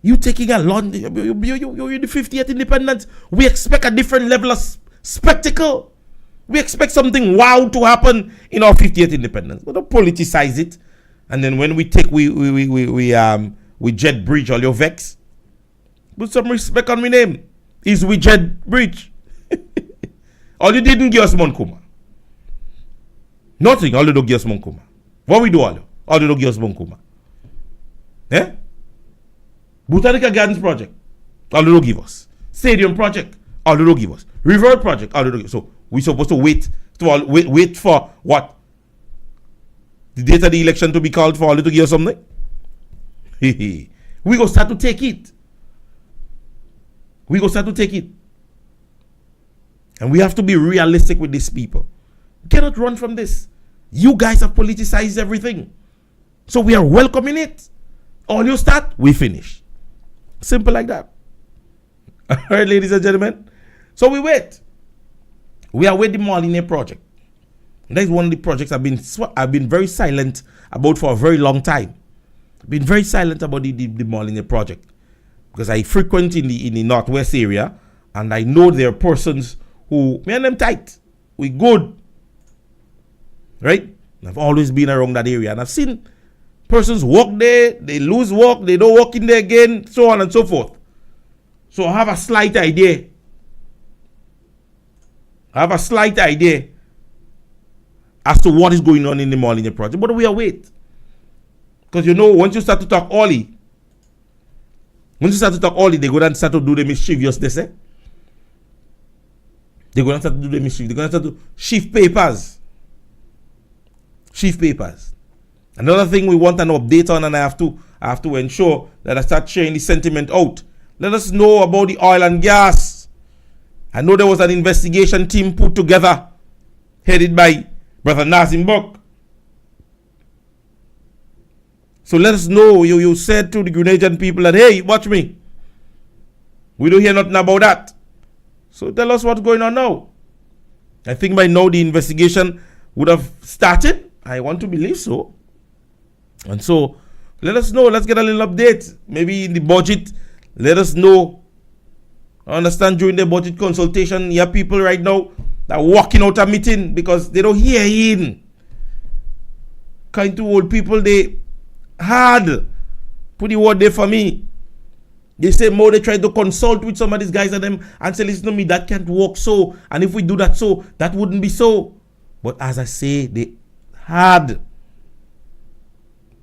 You taking a long, you're the 50th independence. We expect a different level of spectacle. We expect something wow to happen in our 50th independence. But don't politicize it. And then when we take, we jet bridge all your vex. Put some respect on my name. Is we jet bridge. All you didn't give us Monkuma. Nothing. All you don't give us Monkuma. What we do all you? All you don't give us Monkuma. Eh? Botanical Gardens project. All you don't give us. Stadium project. All you don't give us. River project. All you don't give us. So we supposed to wait for what? The date of the election to be called for all you to give us something? We go start to take it. And we have to be realistic with these people. We cannot run from this. You guys have politicized everything. So we are welcoming it. All you start, we finish. Simple like that. All right, ladies and gentlemen. So we wait. We are with the Moline project. That is one of the projects I've been very silent about for a very long time. I've been very silent about the Moline project. Because I frequent in the northwest area, and I know there are persons who, me and them tight. We good. Right? And I've always been around that area, and I've seen persons walk there, they lose walk, they don't walk in there again, so on and so forth. So I have a slight idea. As to what is going on in the Moline project. But we are wait. Because once you start to talk Ollie, they're going to start to do the mischievousness. They're going to start to do the mischief. They're going to start to shift papers. Another thing we want an update on, and I have to ensure that I start sharing the sentiment out. Let us know about the oil and gas. I know there was an investigation team put together, headed by Brother Nazim Bok. So let us know. You said to the Grenadian people that, hey, watch me. We don't hear nothing about that. So tell us what's going on now. I think by now the investigation would have started. I want to believe so. And so let us know. Let's get a little update. Maybe in the budget, let us know. I understand during the budget consultation, you have people right now that are walking out a meeting because they don't hear in. Kind to old people, they hard. Put the word there for me. They say more, they try to consult with some of these guys and them and say, listen to me, that can't work so. And if we do that so, that wouldn't be so. But as I say, they hard.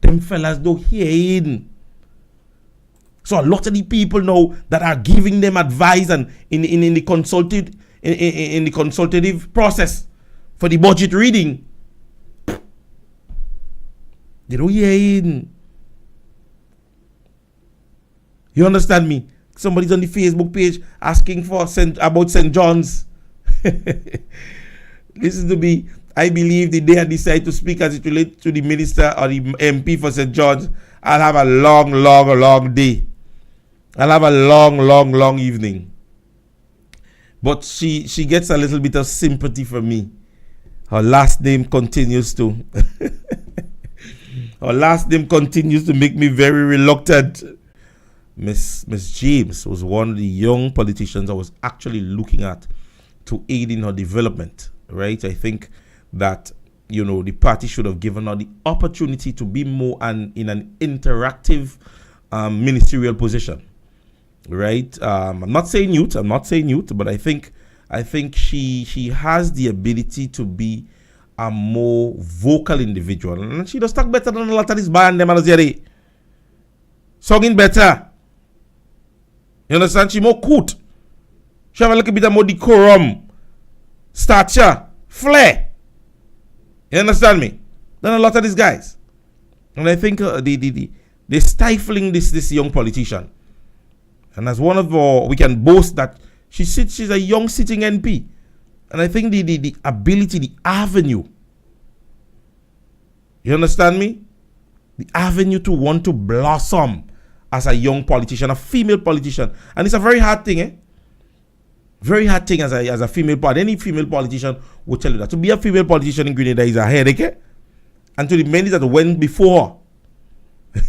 Them fellas don't hear in. So a lot of the people now that are giving them advice and in the consultative process for the budget reading, they don't hear in. You understand me? Somebody's on the Facebook page asking for about St. John's. Listen to me. I believe the day I decide to speak as it relates to the minister or the MP for St. John's, I'll have a long day. I'll have a long evening. But she gets a little bit of sympathy from me. Her last name continues to her last name continues to make me very reluctant. Miss James was one of the young politicians I was actually looking at to aid in her development, right? I think that, you know, the party should have given her the opportunity to be more in an interactive ministerial position, right? I'm not saying youth, but I think she has the ability to be a more vocal individual, and she does talk better than a lot of this band them singing better. You understand? She more cute. She have a little bit of more decorum, stature, flair. You understand me? Than a lot of these guys. And I think they're stifling this young politician. And as one of our, we can boast that she's a young sitting MP. And I think the ability, the avenue, you understand me? The avenue to want to blossom as a young politician, a female politician. And it's a very hard thing, eh? Very hard thing as a female politician. Any female politician will tell you that. To be a female politician in Grenada is a headache, eh? And to the many that went before her.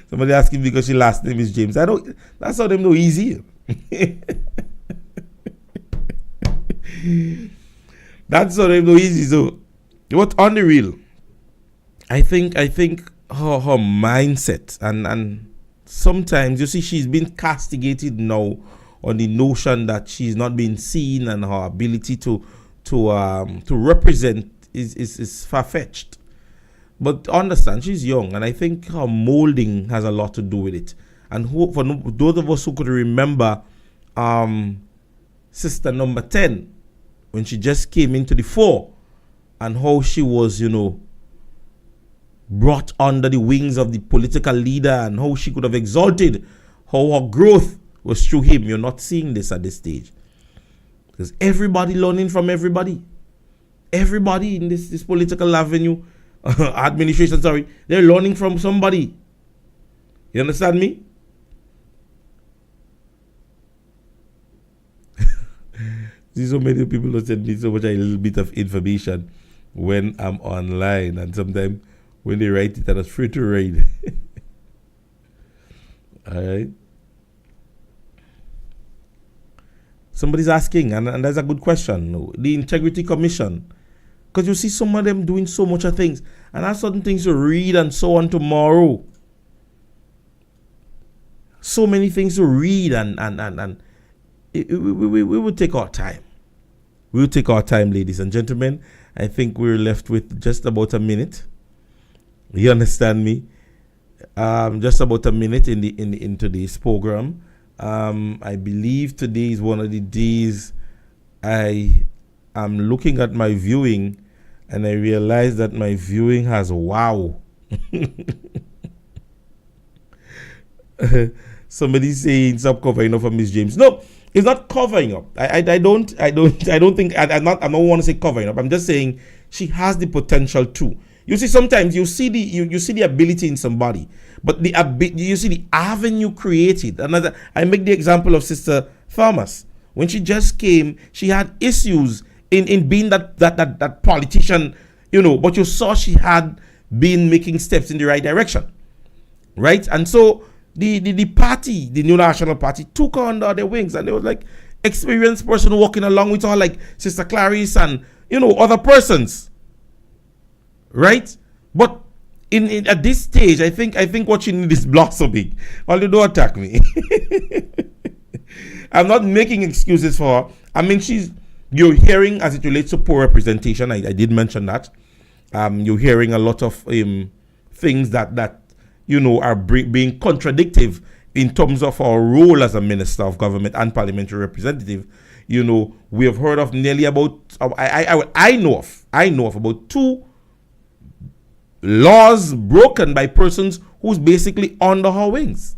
Somebody asking because she last name is James. That's how them know easy. That's how them know easy. So what on the real? I think her mindset and sometimes you see she's been castigated now on the notion that she's not being seen and her ability to represent is far-fetched. But understand, she's young, and I think her molding has a lot to do with it. And for those of us who could remember Sister Number 10, when she just came into the fore, and how she was, you know, brought under the wings of the political leader, and how she could have exalted, how her growth was through him. You're not seeing this at this stage. Because everybody learning from everybody. Everybody in this political avenue, administration, they're learning from somebody. You understand me? See, so many people who send me so much a little bit of information when I'm online, and sometimes when they write it, it's free to read. All right. Somebody's asking, and that's a good question. The Integrity Commission, because you see some of them doing so much of things, and have certain things to read and so on tomorrow. So many things to read, and we will take our time. We will take our time, ladies and gentlemen. I think we're left with just about a minute. You understand me? Just about a minute in today's program. I believe today is one of the days I am looking at my viewing, and I realize that my viewing has wow. Somebody saying stop covering up for Miss James. No, it's not covering up. I don't think I'm not want to say covering up. I'm just saying she has the potential too. You see, sometimes you see the ability in somebody, but you see the avenue created. Another, I make the example of Sister Thomas. When she just came, she had issues in being that politician, you know, but you saw she had been making steps in the right direction, right? And so the party, the New National Party, took her under their wings, and they was like experienced person walking along with her, like Sister Clarice and, you know, other persons. Right? But in at this stage, I think what you need is blossoming. Well, you don't attack me. I'm not making excuses for her. I mean, you're hearing as it relates to poor representation. I did mention that. You're hearing a lot of things that you know are being contradictive in terms of our role as a minister of government and parliamentary representative. You know, we have heard of nearly about I know of about 2 laws broken by persons who's basically under her wings,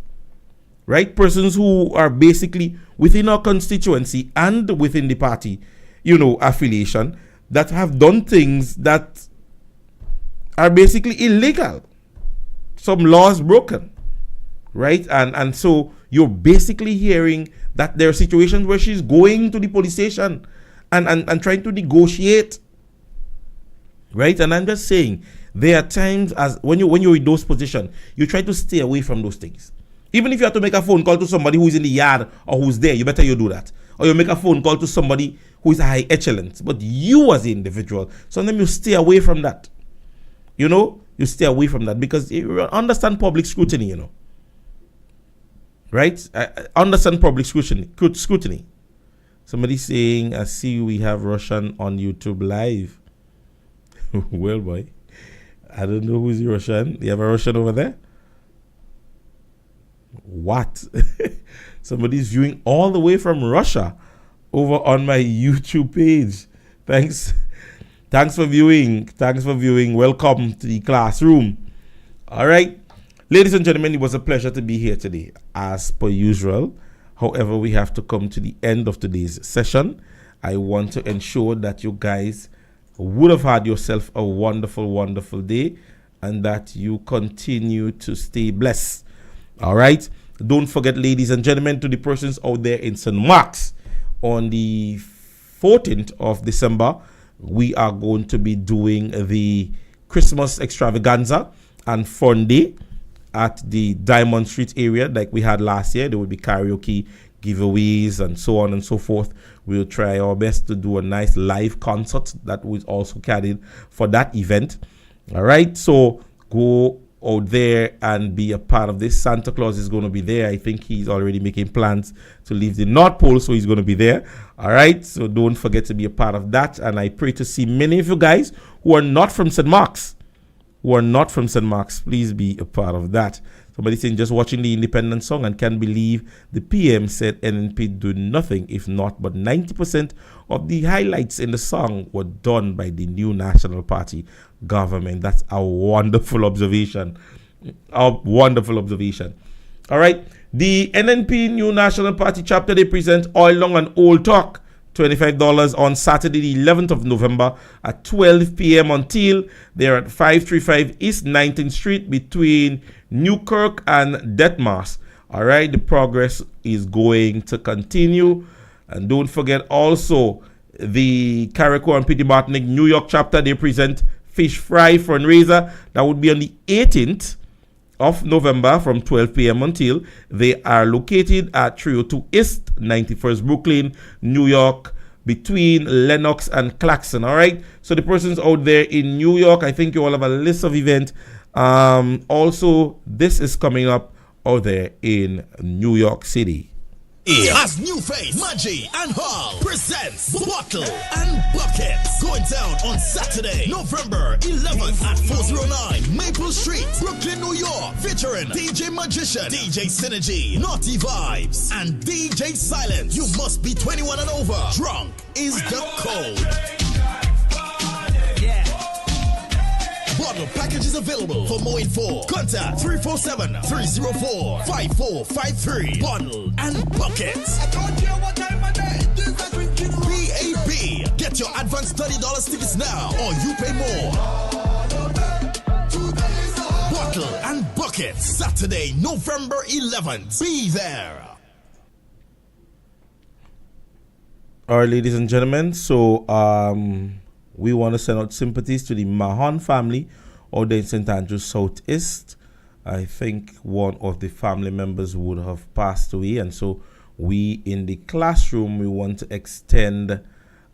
right? Persons who are basically within our constituency and within the party, you know, affiliation, that have done things that are basically illegal. Some laws broken, right? And so you're basically hearing that there are situations where she's going to the police station and trying to negotiate. Right? And I'm just saying, there are times as when you're in those positions, you try to stay away from those things. Even if you have to make a phone call to somebody who's in the yard or who's there, you better you do that. Or you make a phone call to somebody who is high echelon. But you as an individual, sometimes you stay away from that. You know, you stay away from that because you understand public scrutiny, you know. Right? I understand public scrutiny. Somebody saying, I see we have Russian on YouTube live. Well, boy. I don't know who's Russian. You have a Russian over there? What? Somebody's viewing all the way from Russia over on my YouTube page. Thanks for viewing. Welcome to the classroom. All right. Ladies and gentlemen, it was a pleasure to be here today, as per usual. However, we have to come to the end of today's session. I want to ensure that you guys would have had yourself a wonderful, wonderful day and that you continue to stay blessed. All right. Don't forget, ladies and gentlemen, to the persons out there in St. Mark's, on the 14th of December, we are going to be doing the Christmas extravaganza and fun day at the Diamond Street area like we had last year. There will be karaoke, giveaways, and so on and so forth. We'll try our best to do a nice live concert that was also carried for that event. All right, so go out there and be a part of this. Santa Claus is going to be there. I think he's already making plans to leave the North Pole, so he's going to be there. All right, so don't forget to be a part of that. And I pray to see many of you guys who are not from St. Mark's. Please be a part of that. Somebody saying, just watching the independent song and can't believe the PM said NNP do nothing if not, but 90% of the highlights in the song were done by the new National Party government. That's a wonderful observation. All right. The NNP New National Party chapter, they present Oil Long and Old Talk. $25 on Saturday, the 11th of November at 12 p.m. until they're at 535 East 19th Street between Newkirk and Detmars. All right, the progress is going to continue. And don't forget also the Carriacou and Petit Martinique New York chapter, they present Fish Fry fundraiser. That would be on the 18th of November from 12 p.m. until. They are located at 302 East 91st Brooklyn, New York, between Lenox and Claxon. All right, so the persons out there in New York, I think you all have a list of events. Also, this is coming up out there in New York City. As New Face, Maggi and Hall presents Bottle and Buckets, going down on Saturday, November 11th at 409 Maple Street, Brooklyn, New York, featuring DJ Magician, DJ Synergy, Naughty Vibes, and DJ Silence. You must be 21 and over. Drunk is the code. Bottle package is available. For more info, contact 347-304-5453. Bottle and Buckets. BAB. Get your advance $30 tickets now, or you pay more. Bottle and Buckets, Saturday, November 11th. Be there. All right, ladies and gentlemen. So, we want to send out sympathies to the Mahon family out there in St. Andrews Southeast. I think one of the family members would have passed away, and so we in the classroom, we want to extend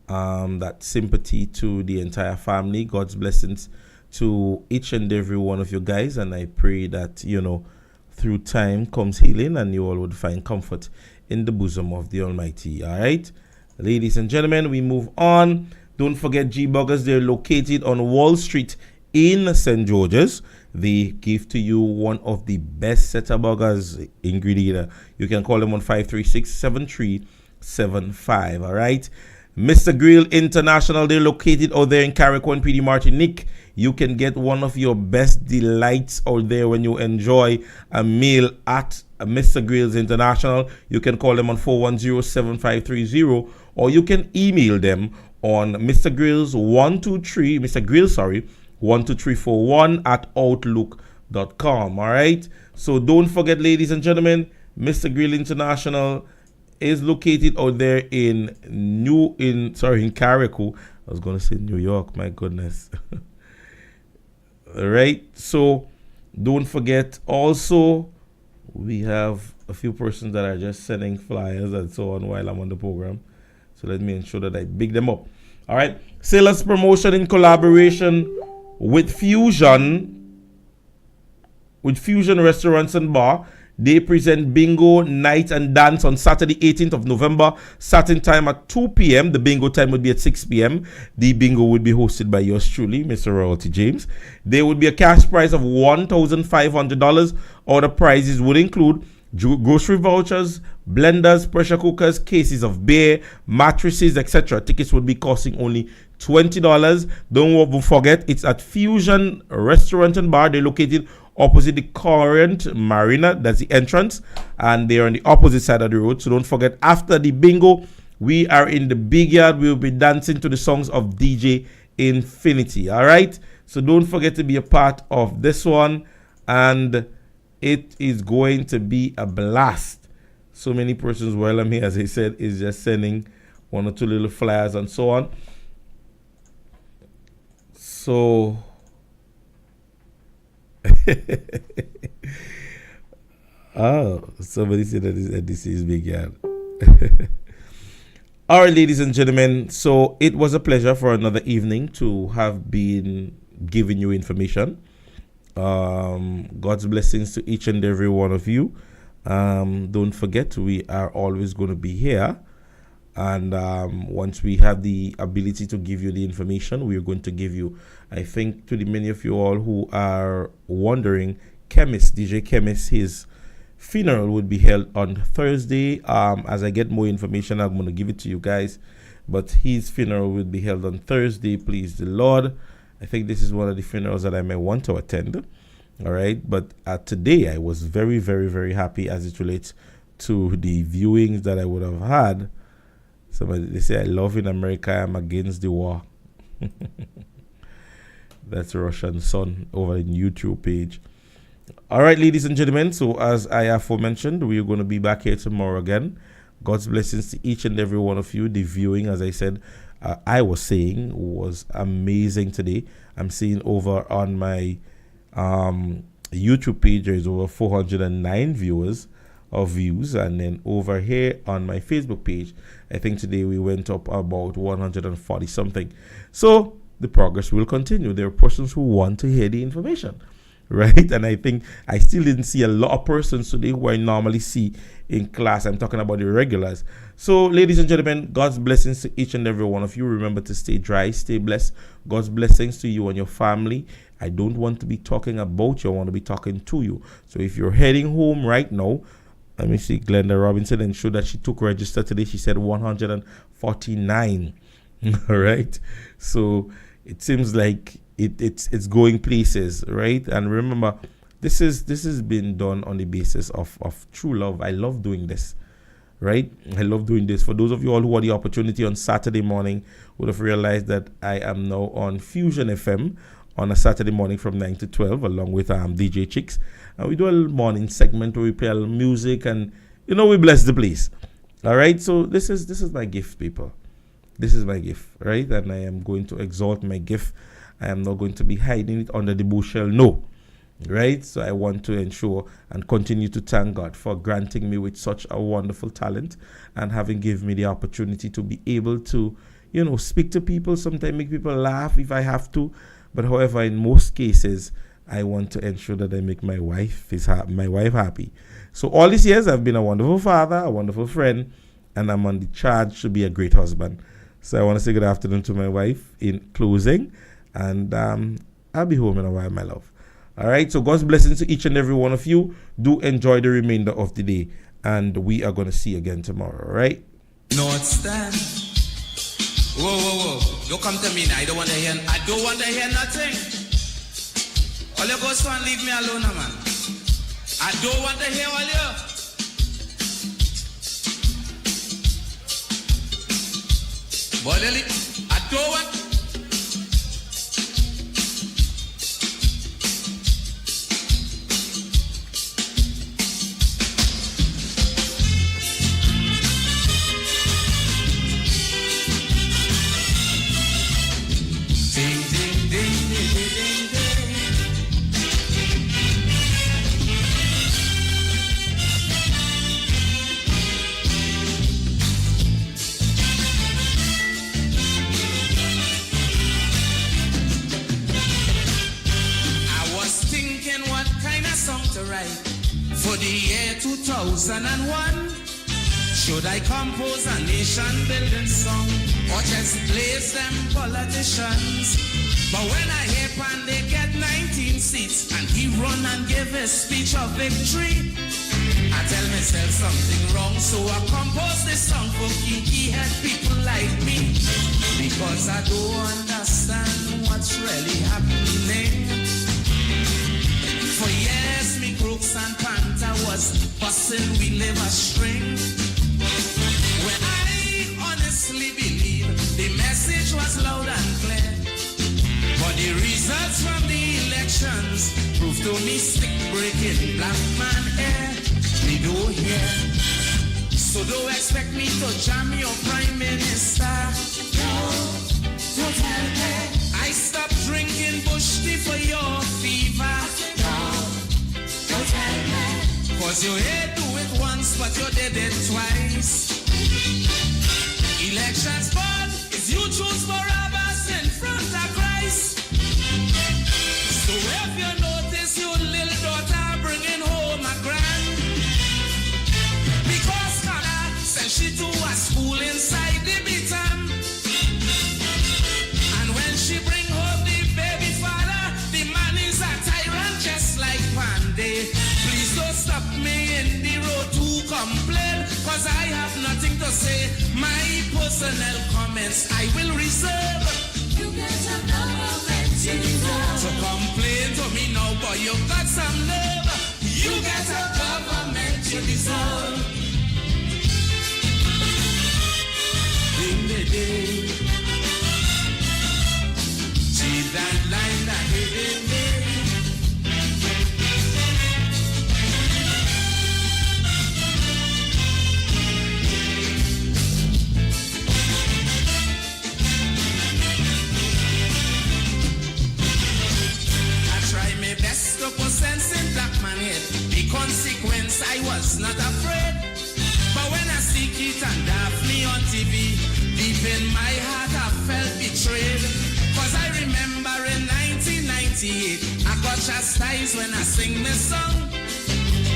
that sympathy to the entire family. God's blessings to each and every one of you guys, and I pray that, you know, through time comes healing and you all would find comfort in the bosom of the Almighty. All right, ladies and gentlemen, we move on. Don't forget G-Burgers. They're located on Wall Street in St. George's. They give to you one of the best set of burgers in Grenada. You can call them on 536-7375. All right. Mr. Grill International. They're located out there in Carriacou and Petit Martinique. You can get one of your best delights out there when you enjoy a meal at Mr. Grills International. You can call them on 410-7530, or you can email them on Mr. Grills 12341 at outlook.com. All right, so don't forget, ladies and gentlemen, Mr. Grill International is located out there in Carriacou. I was going to say New York, my goodness. All right, so don't forget also, we have a few persons that are just sending flyers and so on while I'm on the program. So let me ensure that I big them up. All right, sales promotion in collaboration with Fusion Restaurants and Bar. They present bingo night and dance on Saturday 18th of November, starting time at 2 p.m. The bingo time would be at 6 p.m. The bingo would be hosted by yours truly, Mr. Royalty James. There would be a cash prize of $1,500. Other prizes would include grocery vouchers, blenders, pressure cookers, cases of beer, mattresses, etc. Tickets would be costing only $20. Don't forget, it's at Fusion Restaurant and Bar. They're located opposite the current marina. That's the entrance, and they're on the opposite side of the road. So don't forget, after the bingo, we are in the big yard. We'll be dancing to the songs of DJ Infinity. All right, so don't forget to be a part of this one, and it is going to be a blast. So many persons while I'm here, as I said, is just sending one or two little flyers and so on. So oh, somebody said that this is big yard. All right, ladies and gentlemen, so it was a pleasure for another evening to have been giving you information. God's blessings to each and every one of you. Don't forget, we are always going to be here, and once we have the ability to give you the information, we are going to give you, I think, to the many of you all who are wondering, DJ Chemist, his funeral would be held on Thursday. As I get more information, I'm going to give it to you guys, but his funeral will be held on Thursday, please the Lord. I think this is one of the funerals that I may want to attend. All right, but today I was very, very, very happy as it relates to the viewings that I would have had. Somebody, they say, I love in America, I'm against the war. That's Russian Sun over in YouTube page. All right, ladies and gentlemen, so as I aforementioned, we're going to be back here tomorrow again. God's blessings to each and every one of you. The viewing, as I said, I was saying, was amazing today. I'm seeing over on my YouTube page, there is over 409 views, and then over here on my Facebook page, I think today we went up about 140 something. So the progress will continue. There are persons who want to hear the information, right? And I think I still didn't see a lot of persons today who I normally see in class. I'm talking about the regulars. So, ladies and gentlemen, God's blessings to each and every one of you. Remember to stay dry, stay blessed. God's blessings to you and your family. I don't want to be talking about you. I want to be talking to you. So if you're heading home right now, let me see, Glenda Robinson ensured that she took register today. She said 149. All right. So it seems like it's going places, right? And remember, this has been done on the basis of true love. I love doing this, right? I love doing this. For those of you all who had the opportunity on Saturday morning, would have realized that I am now on Fusion FM on a Saturday morning from 9 to 12, along with DJ Chicks. And we do a little morning segment where we play a little music and, we bless the place. All right? So this is my gift, people. This is my gift, right? And I am going to exalt my gift. I am not going to be hiding it under the bushel. No. Right? So I want to ensure and continue to thank God for granting me with such a wonderful talent and having given me the opportunity to be able to, speak to people, sometimes make people laugh if I have to. But however, in most cases, I want to ensure that I make my wife happy. So all these years, I've been a wonderful father, a wonderful friend, and I'm on the charge to be a great husband. So I want to say good afternoon to my wife in closing, and I'll be home in a while, my love. All right, so God's blessings to each and every one of you. Do enjoy the remainder of the day, and we are going to see you again tomorrow, all right? North stand. Whoa. Don't come to me now. I don't want to hear nothing. All you go and leave me alone, man. I don't want to hear all you. Boy, I don't want. write for the year 2001? Should I compose a nation-building song or just blaze them politicians? But when I hear Pan, they get 19 seats and he run and give a speech of victory, I tell myself something wrong, so I compose this song for kinky-head people like me, because I don't understand what's really happening. For years, me Crooks and Panther was busting, we live a string, where I honestly believe the message was loud and clear. But the results from the elections prove to me stick-breaking black man air. We don't hear. So don't expect me to jam your prime minister. No, don't tell me. I stopped drinking bush tea for your fever. No, don't tell me. Cause you hate do it once, but you did it twice. Elections fun is you choose Barabbas in front of Christ. So if you notice your little daughter bringing home a grand, because Kana sent she to a school inside the Bitam, and when she bring home the baby father, the man is a tyrant just like Panday. Please don't stop me in the road to complain, cause I have nothing to say. My personal comments I will reserve. You get a government you deserve. So complain to me now, boy, you got some nerve. You get a government you deserve. In the day, see that line that hit me. Best to put sense in black man head. The consequence I was not afraid. But when I see Keith and Daphne on TV, deep in my heart I felt betrayed. Cause I remember in 1998 I got chastised when I sing this song.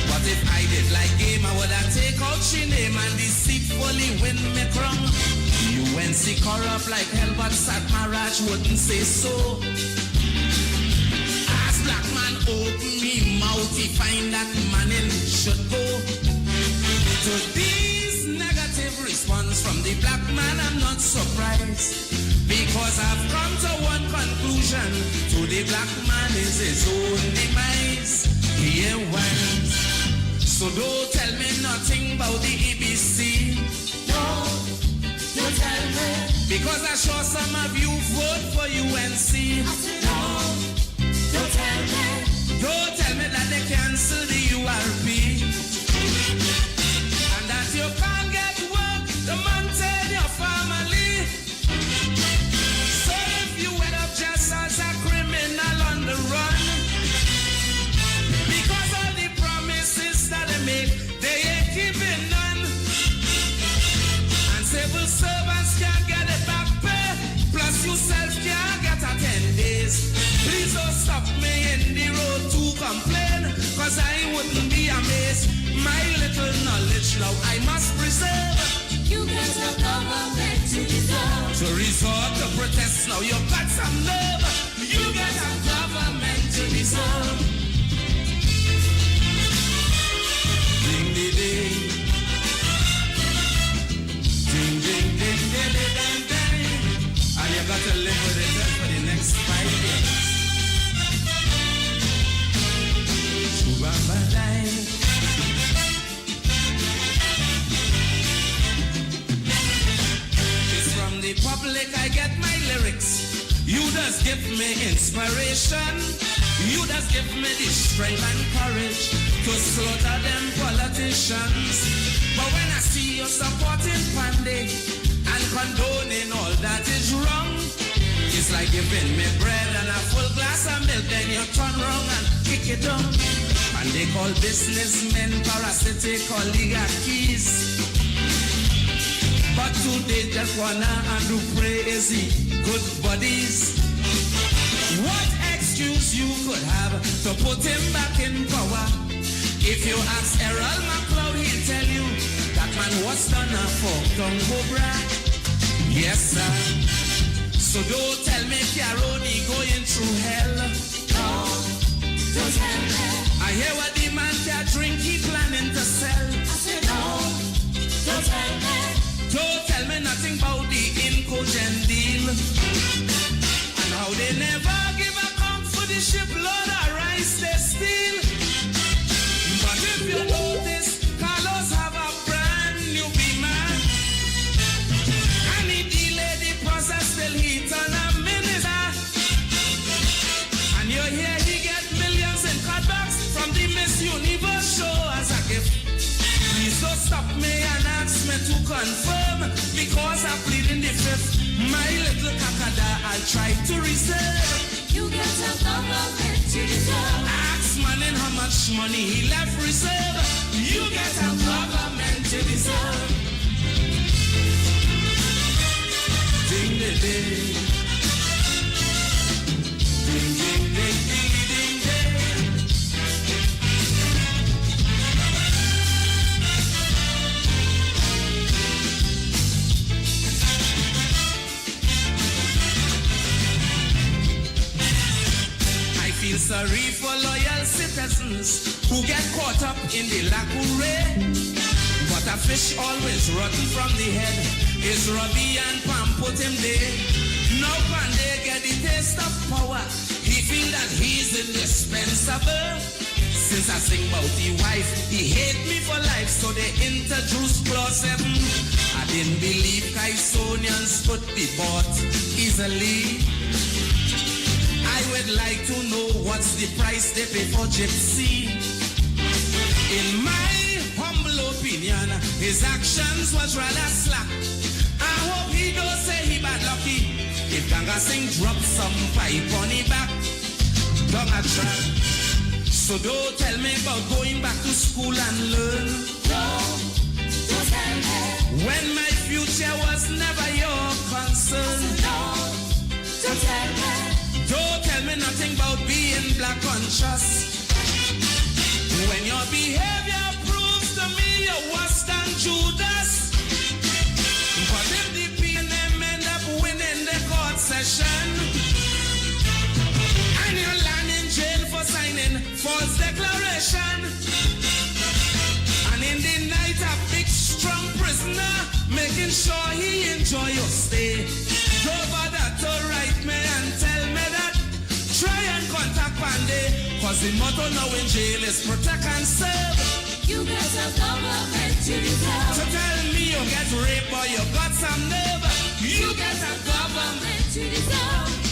But if I did like game, I would have take out she name and deceitfully win me crown. UNC corrupt like hell, but Satmaraj wouldn't say so. Black man open me mouth, he find that man in should go. To these negative response from the black man, I'm not surprised, because I've come to one conclusion: to the black man is his own demise. He ain't wise. So don't tell me nothing about the EBC. No, don't tell me, because I sure some of you vote for UNC. I said no. Don't tell me that they cancel the URP and that you can't get work to maintain your family. So if you end up just as a criminal on the run, because all the promises that they make, they ain't keeping none, and civil servants can't get it back pay, plus you self can't get a 10 days. Please don't stop me in the road to complain, cause I wouldn't be amazed. My little knowledge now I must preserve. You get a government to deserve. To resort to protest now, you've got some nerve. You get a government to deserve. Ding ding ding. Ding ding ding ding ding ding. And you got to live with it for the next 5 years. It's from the public I get my lyrics. You just give me inspiration. You just give me the strength and courage to slaughter them politicians. But when I see you supporting Panday and condoning all that is wrong, it's like giving me bread and a full glass of milk, then you turn wrong and kick it down. And they call businessmen parasitic oligarchies. But today just wanna and do crazy good buddies. What excuse you could have to put him back in power? If you ask Errol McLeod, he'll tell you that man was done a fucked on cobra. Yes, sir. So don't tell me Caroni going through hell. No, don't tell me. I hear what the man can drink, he planning to sell. I said no, don't tell me. Don't tell me nothing about the Incogen deal. And how they never give account for the shipload of rice they steal. But if you notice, Carlos have a brand new Beamer. And he delayed the process till he turn a minister. And you hear he get millions in cutbacks from the Miss Universe show as a gift. Please don't stop me and ask me to confirm, because I plead in the fifth. My little kakada I'll try to reserve. You get a government to deserve. Ask Manning how much money he left reserve. You get a government to deserve. Ding ding ding. Ding ding ding ding ding ding. Feel sorry for loyal citizens who get caught up in the lacquer. But a fish always rotten from the head. Is Robbie and Pam put him there. Now Pandey get the taste of power. He feel that he's indispensable. Since I sing about the wife, he hate me for life, so they introduce clause 7. I didn't believe Kaisonians could be bought easily. I would like to know what's the price they pay for Gypsy. In my humble opinion, his actions was rather slack. I hope he don't say he bad lucky. If Ganga Singh drop some pipe on his back, down a track. So don't tell me about going back to school and learn. No, don't tell me. When my future was never your concern. No, don't tell me. Don't tell me nothing about being black conscious. When your behavior proves to me you're worse than Judas. But if the PNM end up winning the court session, and you land in jail for signing false declaration, and in the night a big strong prisoner making sure he enjoy your stay. Don't bother to write me and tell me that. Try and contact Pandey, cause the motto now in jail is protect and serve. You get a government to deserve. So tell me you get raped or you got some nerve. You get a government to deserve.